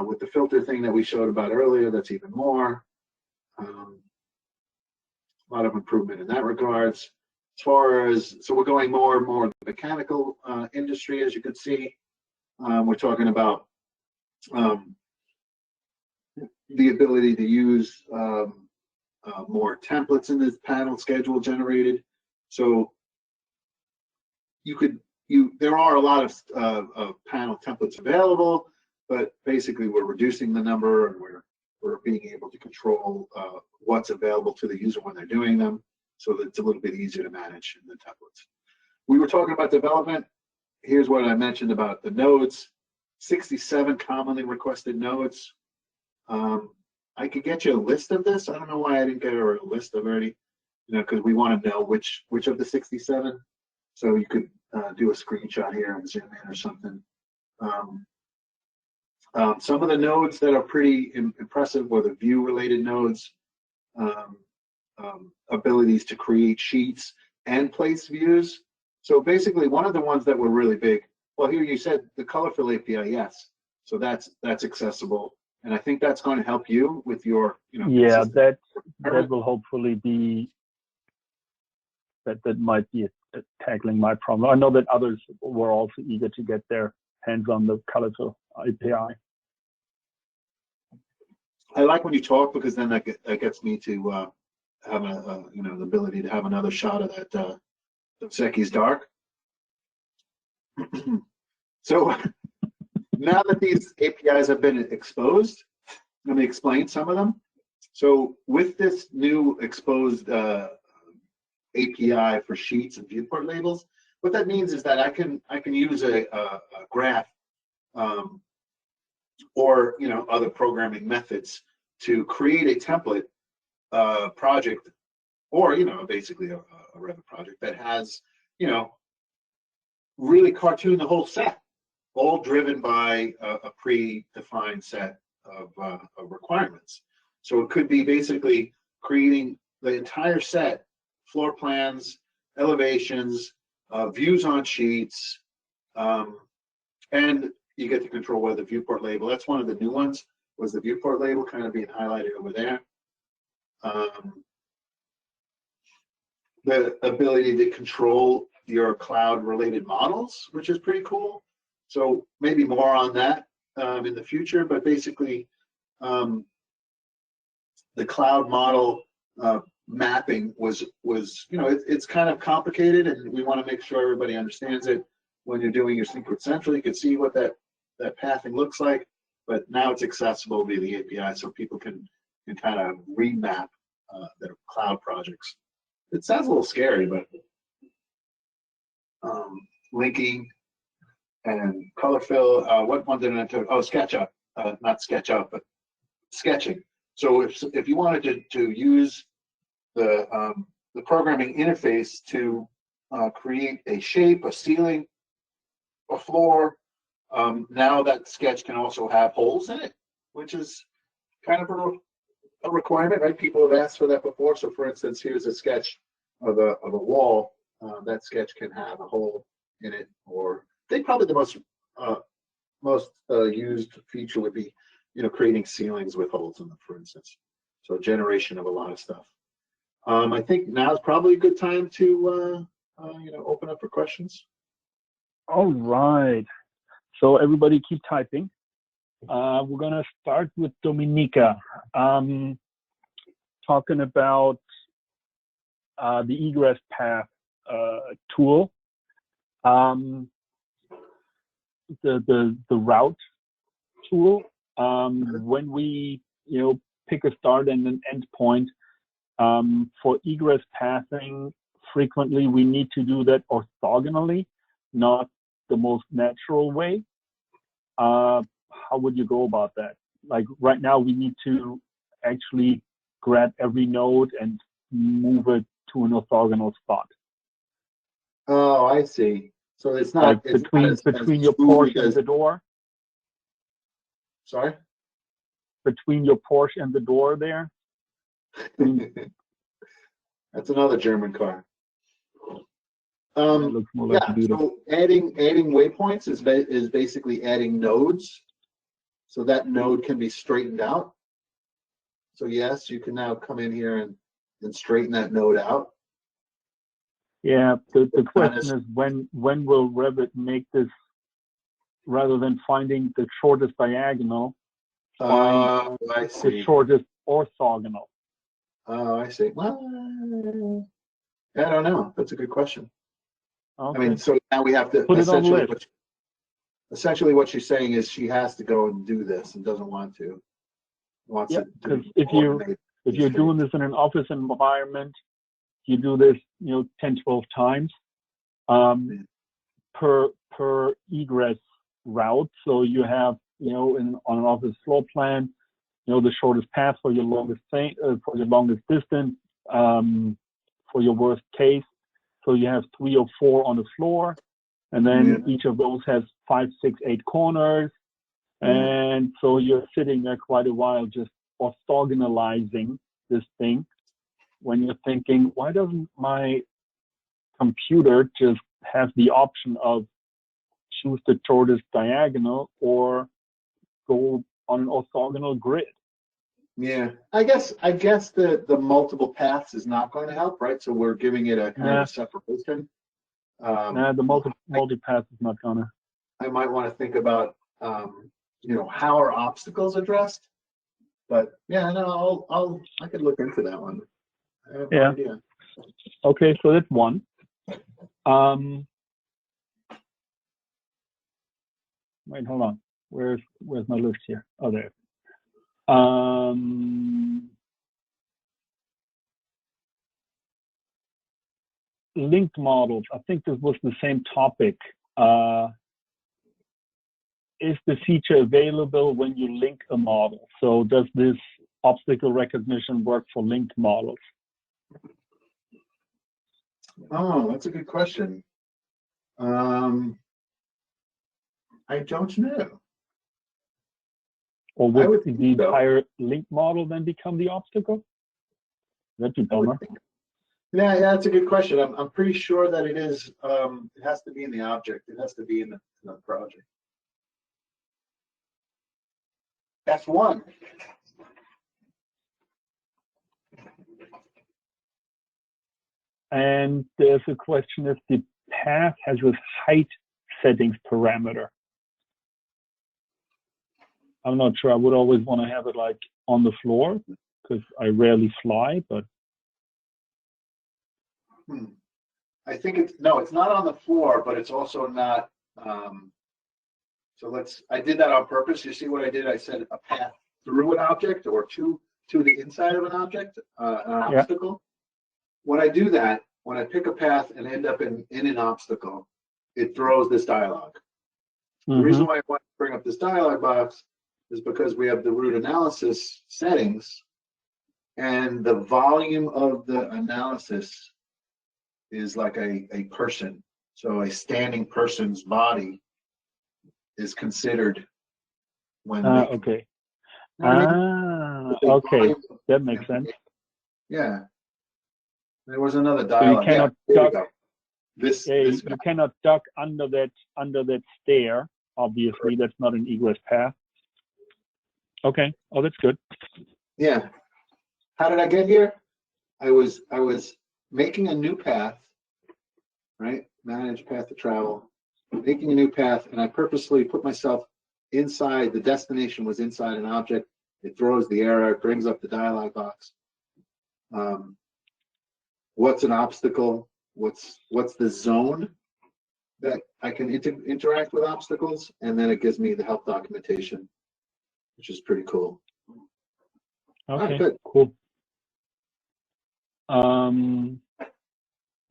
with the filter thing that we showed about earlier, that's even more. A lot of improvement in that regards. As far as, so we're going more and more the mechanical industry, as you can see. We're talking about the ability to use more templates in this panel schedule generated. So there are a lot of panel templates available, but basically we're reducing the number, and we're being able to control what's available to the user when they're doing them, so that it's a little bit easier to manage in the templates. We were talking about development. Here's what I mentioned about the nodes. 67 commonly requested nodes. I could get you a list of this. I don't know why I didn't get a list already, you know, because we want to know which of the 67. So you could do a screenshot here and zoom in or something. Some of the nodes that are pretty impressive were the view-related nodes, abilities to create sheets and place views. So basically, one of the ones that were really big. Well, here you said the color fill API, yes. So that's accessible. And I think that's going to help you with your, you know. Yeah, that will hopefully be, that might be tackling my problem. I know that others were also eager to get their hands on the color fill API. I like when you talk, because then that gets me to have you know, the ability to have another shot of that Seki's dark. So now that these APIs have been exposed, let me explain some of them. So with this new exposed API for sheets and viewport labels, what that means is that I can use a graph or, you know, other programming methods to create a template project, or, you know, basically a Revit project that has, you know, really cartoon the whole set, all driven by a predefined set of requirements. So it could be basically creating the entire set, floor plans, elevations, views on sheets, and you get to control where the viewport label. That's one of the new ones, was the viewport label kind of being highlighted over there. The ability to control your cloud-related models, which is pretty cool. So maybe more on that in the future, but basically the cloud model mapping was it's kind of complicated, and we want to make sure everybody understands it. When you're doing your Sync Central, you can see what that pathing looks like, but now it's accessible via the API, so people can kind of remap their cloud projects. It sounds a little scary, but linking and color fill. What one did I do? Oh, SketchUp, not SketchUp, but sketching. So if you wanted to use the programming interface to create a shape, a ceiling, a floor, now that sketch can also have holes in it, which is kind of a requirement, right? People have asked for that before. So for instance, here's a sketch of a wall. That sketch can have a hole in it, or I think probably the most used feature would be, creating ceilings with holes in them, for instance. So generation of a lot of stuff. I think now is probably a good time to open up for questions. All right. So everybody keep typing. We're gonna start with Dominika, talking about the egress path tool, the route tool. When we pick a start and an end point for egress pathing, frequently we need to do that orthogonally, not the most natural way. How would you go about that? Like right now, we need to actually grab every node and move it to an orthogonal spot. Oh, I see. So it's not like it's between not as your Porsche and as, the door. Sorry? Between your Porsche and the door there. That's another German car. It looks more like a beetle. So adding waypoints is basically adding nodes, so that node can be straightened out. So yes, you can now come in here and straighten that node out. Yeah, the question is when will Revit make this, rather than finding the shortest diagonal, find I see. the shortest orthogonal? Oh, I see. Well, I don't know. That's a good question. Okay. I mean, so now we have to put it on the list. Essentially what she's saying is she has to go and do this and doesn't want to. Wants Yeah, to because if you're doing this in an office environment, you do this 10, 12 times per egress route. So you have on an office floor plan, the shortest path for your longest thing, for your longest distance, for your worst case. So you have 3 or 4 on the floor, and then each of those has 5, 6, 8 corners. And so you're sitting there quite a while just orthogonalizing this thing, when you're thinking, why doesn't my computer just have the option of choose the shortest diagonal or go on an orthogonal grid? Yeah, I guess the multiple paths is not going to help, right? So we're giving it a kind of a separation. The multi-path is not gonna. I might want to think about how are obstacles addressed, but yeah, no, I could look into that one. I have no idea. Okay, so that's one. Wait, hold on. Where's my list here? Oh, there. Linked models. I think this was the same topic. Is the feature available when you link a model? So does this obstacle recognition work for linked models? Oh, that's a good question. I don't know. Or would the entire link model then become the obstacle? That's a bummer. Yeah, that's a good question. I'm pretty sure that it is. It has to be in the object. It has to be in the project. F1. And there's a question if the path has this height settings parameter. I'm not sure. I would always want to have it like on the floor because I rarely fly, but. I think it's not on the floor, but it's also not. So I did that on purpose. You see what I did? I said a path through an object or to the inside of an object, an obstacle. When I do that, when I pick a path and end up in an obstacle, it throws this dialog. The reason why I want to bring up this dialog box is because we have the root analysis settings, and the volume of the analysis is like a person. So a standing person's body is considered when okay. Okay, that makes sense. Yeah. There was another dialog. So you cannot duck. This you cannot duck under that stair. Obviously, that's not an egress path. Okay. Oh, that's good. Yeah. How did I get here? I was making a new path, right? Manage path to travel, making a new path, and I purposely put myself inside. The destination was inside an object. It throws the error, it brings up the dialog box. What's an obstacle? What's the zone that I can interact with obstacles? And then it gives me the help documentation, which is pretty cool. Okay, good. Cool.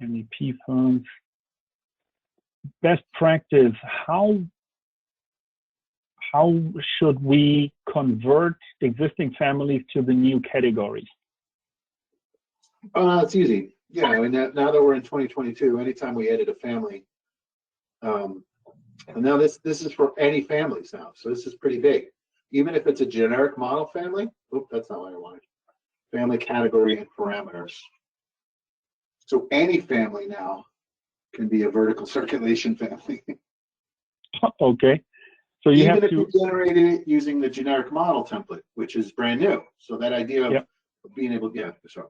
MEP firms. Best practice. How should we convert existing families to the new categories? It's easy. Yeah, I mean, now that we're in 2022, anytime we edit a family, and now this is for any families now, so this is pretty big. Even if it's a generic model family, that's not what I wanted. Family category and parameters. So any family now can be a vertical circulation family. Okay. So you Even have if to you generated it using the generic model template, which is brand new. So that idea of being able, sorry.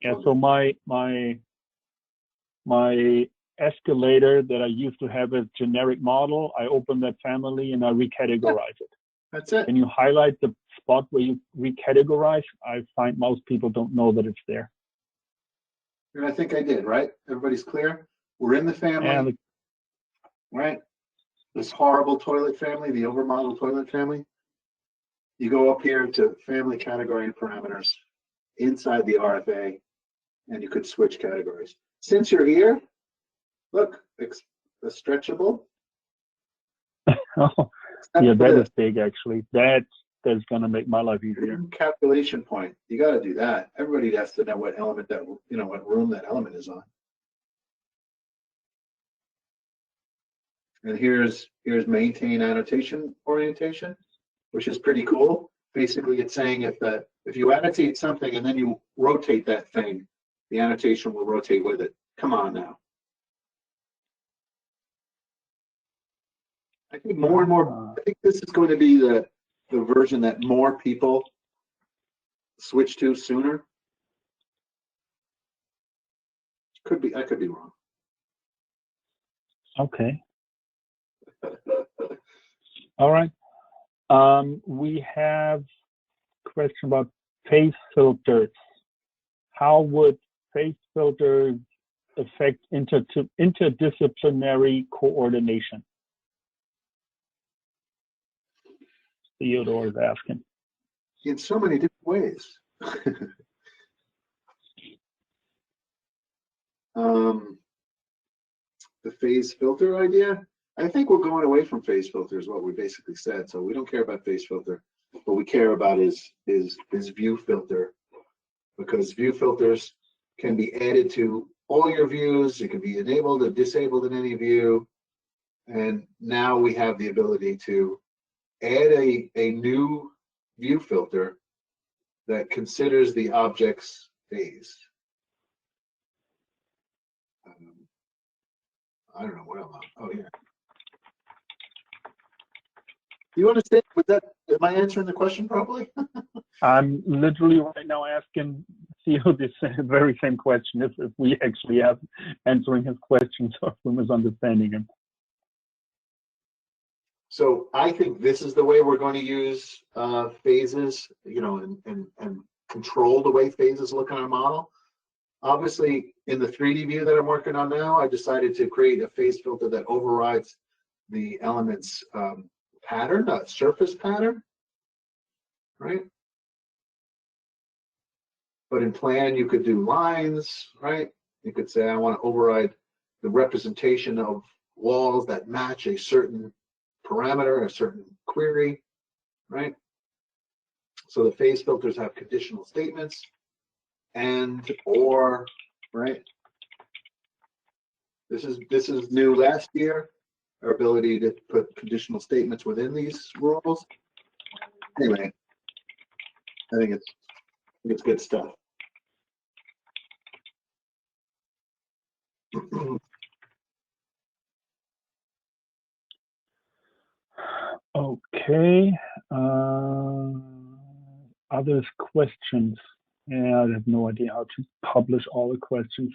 Yeah, so my escalator that I used to have as generic model, I open that family and I recategorize it. That's it. Can you highlight the spot where you recategorize? I find most people don't know that it's there. And I think I did, right? Everybody's clear? We're in the family, right? This horrible toilet family, the overmodel toilet family. You go up here to family category and parameters inside the RFA, and you could switch categories. Since you're here, look, it's stretchable. Oh, yeah, that is big actually. That's gonna make my life easier. Calculation point. You got to do that. Everybody has to know what element that what room that element is on. And here's maintain annotation orientation, which is pretty cool. Basically, it's saying if you annotate something and then you rotate that thing, the annotation will rotate with it. Come on now. I think more and more. I think this is going to be the version that more people switch to sooner. Could be. I could be wrong. Okay. All right. We have a question about face filters. How would face filters affect interdisciplinary coordination? Theodore is asking. In so many different ways. The phase filter idea. I think we're going away from phase filter is what we basically said. So we don't care about phase filter. What we care about is view filter, because view filters can be added to all your views. It can be enabled or disabled in any view. And now we have the ability to add a new view filter that considers the object's phase. I don't know what I'm on. Oh, yeah. You understand? Am I answering the question properly? I'm literally right now asking Theo this very same question, if we actually have answering his questions or if we're misunderstanding him. So I think this is the way we're going to use phases, and control the way phases look on our model. Obviously, in the 3D view that I'm working on now, I decided to create a phase filter that overrides the element's pattern, surface pattern, right? But in plan, you could do lines, right? You could say, I want to override the representation of walls that match a certain parameter, a certain query, right? So the phase filters have conditional statements or, right? This is new last year, our ability to put conditional statements within these rules. Anyway, I think it's good stuff. Okay. Others questions? Yeah, I have no idea how to publish all the questions.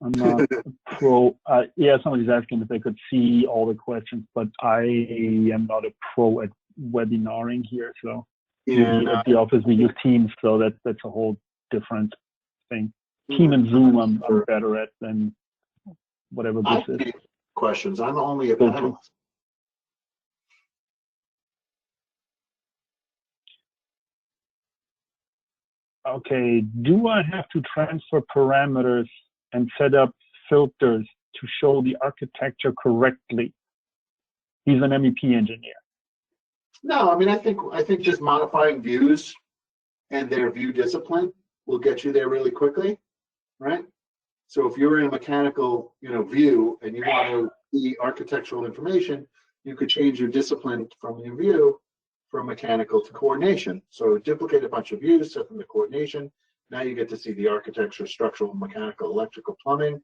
I'm not a pro. Yeah, somebody's asking if they could see all the questions, but I am not a pro at webinaring here. So usually at the office we use Teams, so that's a whole different thing. Team and Zoom I'm better at than whatever this is. Questions. I'm only a panelist. Okay, do I have to transfer parameters and set up filters to show the architecture correctly? He's an MEP engineer. No, I mean, I think just modifying views and their view discipline will get you there really quickly, right? So if you're in a mechanical, view and you want to see architectural information, you could change your discipline from your view from mechanical to coordination. So duplicate a bunch of views, set them to coordination. Now you get to see the architecture, structural, mechanical, electrical, plumbing.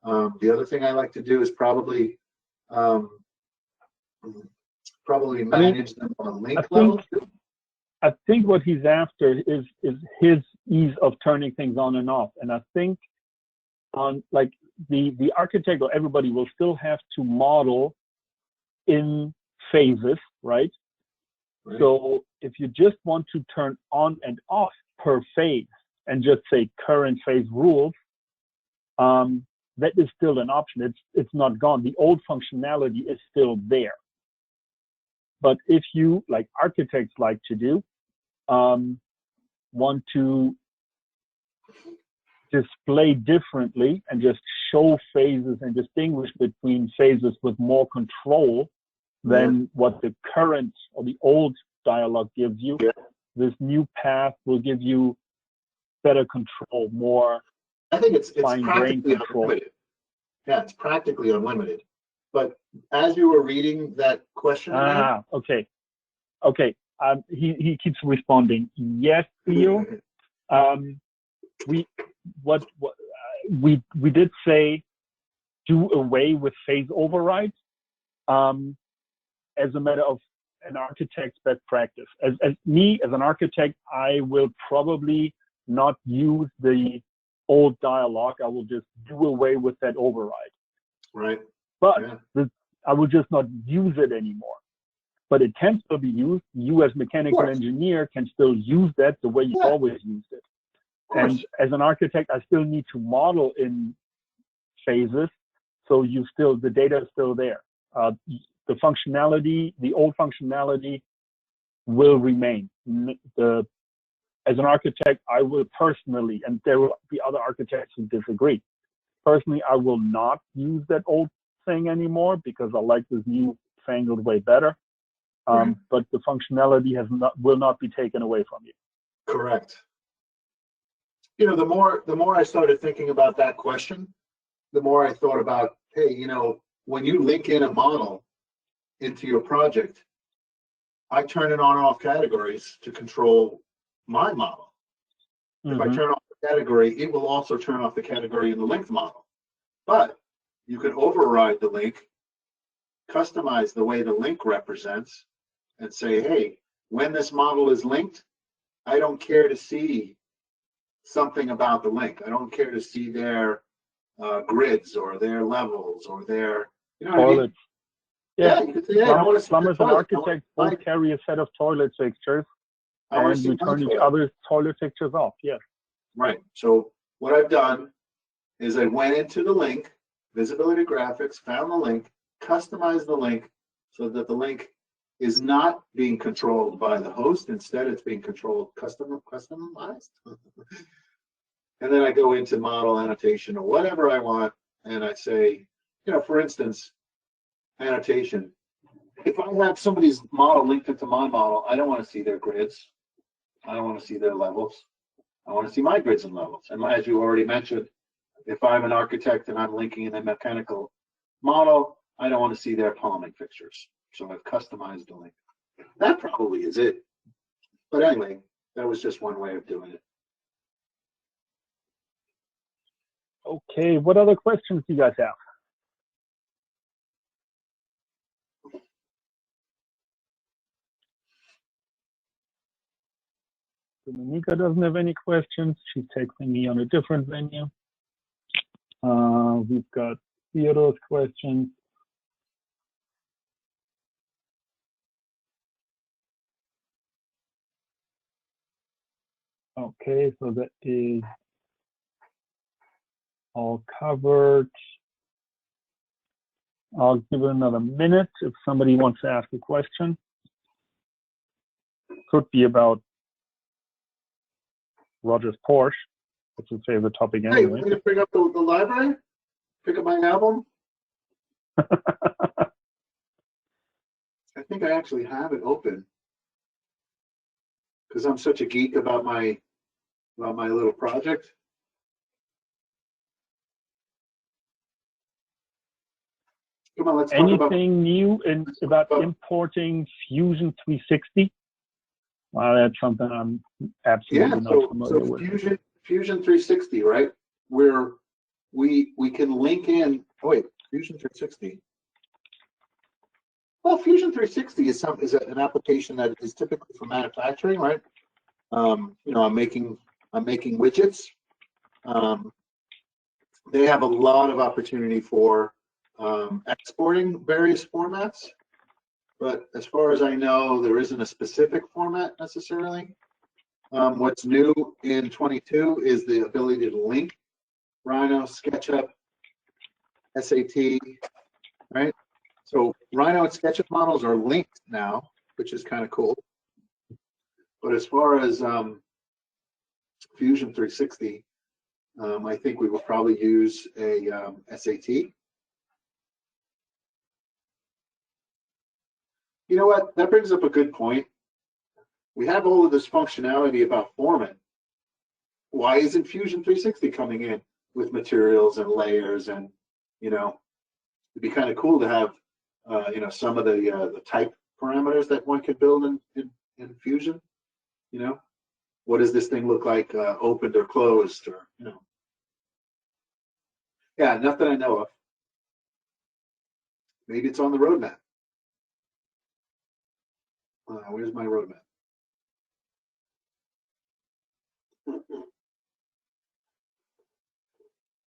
The other thing I like to do is probably manage them on a link level. I think what he's after is his ease of turning things on and off. And I think on like the architect or everybody will still have to model in phases, right? So if you just want to turn on and off per phase and just say current phase rules, that is still an option. It's not gone. The old functionality is still there. But if you, like architects like to do, want to display differently and just show phases and distinguish between phases with more control than what the current or the old dialog gives you, this new path will give you better control, more I think it's fine-grained control. Unlimited. Yeah, it's practically unlimited. But as you were reading that question, okay. He keeps responding. Yes, Theo. We did say do away with phase overrides as a matter of an architect's best practice. As an architect, I will probably not use the old dialog. I will just do away with that override. Right. But I will just not use it anymore. But it can still be used. You as mechanical engineer can still use that the way you've always used it. And as an architect, I still need to model in phases. So the data is still there. The functionality, the old functionality will remain. As an architect, I will personally, and there will be other architects who disagree. Personally, I will not use that old thing anymore because I like this new fangled way better. But the functionality will not be taken away from you. Correct. The more I started thinking about that question, the more I thought about, hey, when you link in a model into your project, I turn it on and off categories to control my model. If I turn off the category, it will also turn off the category in the linked model. But you can override the link customize the way the link represents and say, hey, when this model is linked, I don't care to see something about the link. I don't care to see their grids or their levels or their, you know what I mean? Yeah, you could say, hey, I want to see plumbers the and toilet. architects both carry a set of toilet fixtures I want to and see we my turn each toilet. other's toilet fixtures off. Yes. Right. So what I've done is I went into the link, visibility graphics, found the link, customized the link so that the link is not being controlled by the host. Instead, it's being controlled customized. And then I go into model annotation or whatever I want, and I say, you know, for instance, annotation. If I have somebody's model linked into my model, I don't want to see their grids. I don't want to see their levels. I want to see my grids and levels. And as you already mentioned, if I'm an architect and I'm linking in a mechanical model, I don't want to see their plumbing fixtures. So I've customized the link. That probably is it. But anyway, that was just one way of doing it. Okay, what other questions do you guys have? Dominica doesn't have any questions. She's texting me on a different venue. We've got Theodore's questions. Okay, so that is all covered. I'll give it another minute if somebody wants to ask a question. Could be about Roger's Porsche. That's his favorite topic Hey, anyway. you want me to pick up the library? Pick up my album? I think I actually have it open because I'm such a geek about my little project. Come on, let's talk about Anything new about importing Fusion 360? Well, that's something I'm absolutely not familiar with. Fusion 360, right? Where we can link in. Oh wait, Fusion 360. Well, Fusion 360 is an application that is typically for manufacturing, right? You know, I'm making widgets. They have a lot of opportunity for exporting various formats, but as far as I know, there isn't a specific format necessarily. What's new in 22 is the ability to link Rhino, SketchUp, SAT, right? So Rhino and SketchUp models are linked now, which is kind of cool. But as far as Fusion 360, I think we will probably use a SAT. You know what? That brings up a good point. We have all of this functionality about forming. Why isn't Fusion 360 coming in with materials and layers? And, you know, it'd be kind of cool to have, you know, some of the type parameters that one could build in Fusion. You know, what does this thing look like, opened or closed, or, you know? Yeah, nothing I know of. Maybe it's on the roadmap. Where's my roadmap?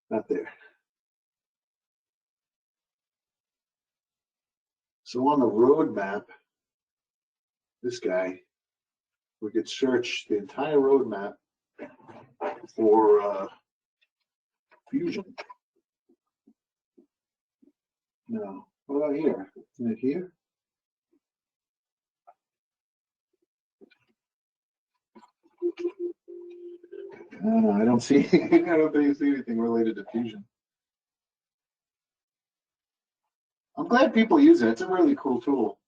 Not there. So on the roadmap, this guy, we could search the entire roadmap for Fusion. No, what about here? Isn't it here? I don't see. I don't think you see anything related to Fusion. I'm glad people use it. It's a really cool tool.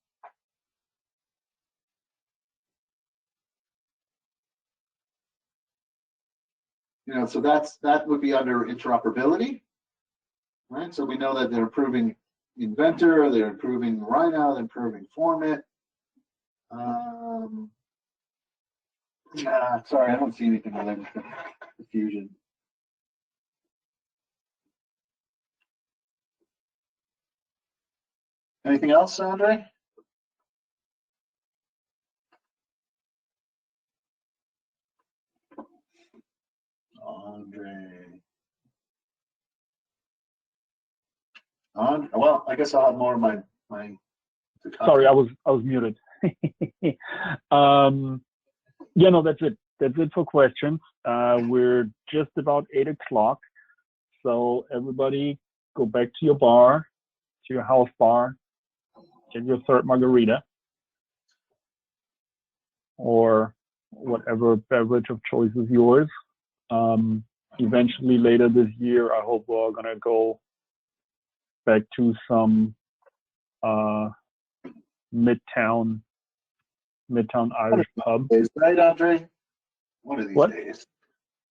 You know, so that would be under interoperability, right? So we know that they're improving Inventor, they're improving Rhino, they're improving FormIT. Sorry, I don't see anything related to Fusion. Anything else, Andre? Well, I guess I'll have more of my Sorry, I was muted. Yeah, no, that's it. That's it for questions. We're just about 8 o'clock. So everybody go back to your bar, to your house bar, get your third margarita or whatever beverage of choice is yours. Eventually later this year, I hope we're gonna go back to some Midtown Irish pub. Right, Andre? One of these days.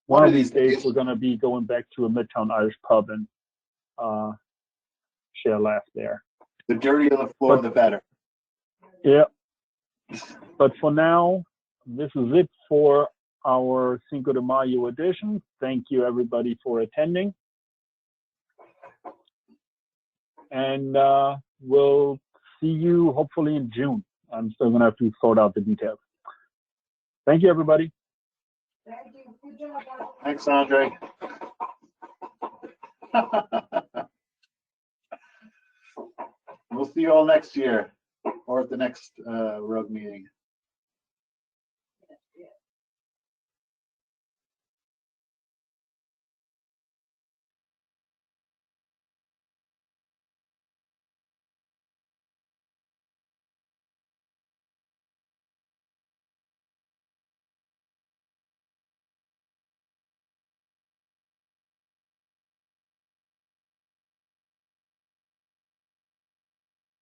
One of these days, we're gonna be going back to a Midtown Irish pub and share a laugh there. The dirtier the floor, the better. Yeah. But for now, this is it for our Cinco de Mayo edition. Thank you, everybody, for attending. And we'll see you hopefully in June. I'm still going to have to sort out the details. Thank you, everybody. Thank you. Good job. Thanks, Andre. We'll see you all next year or at the next rogue meeting.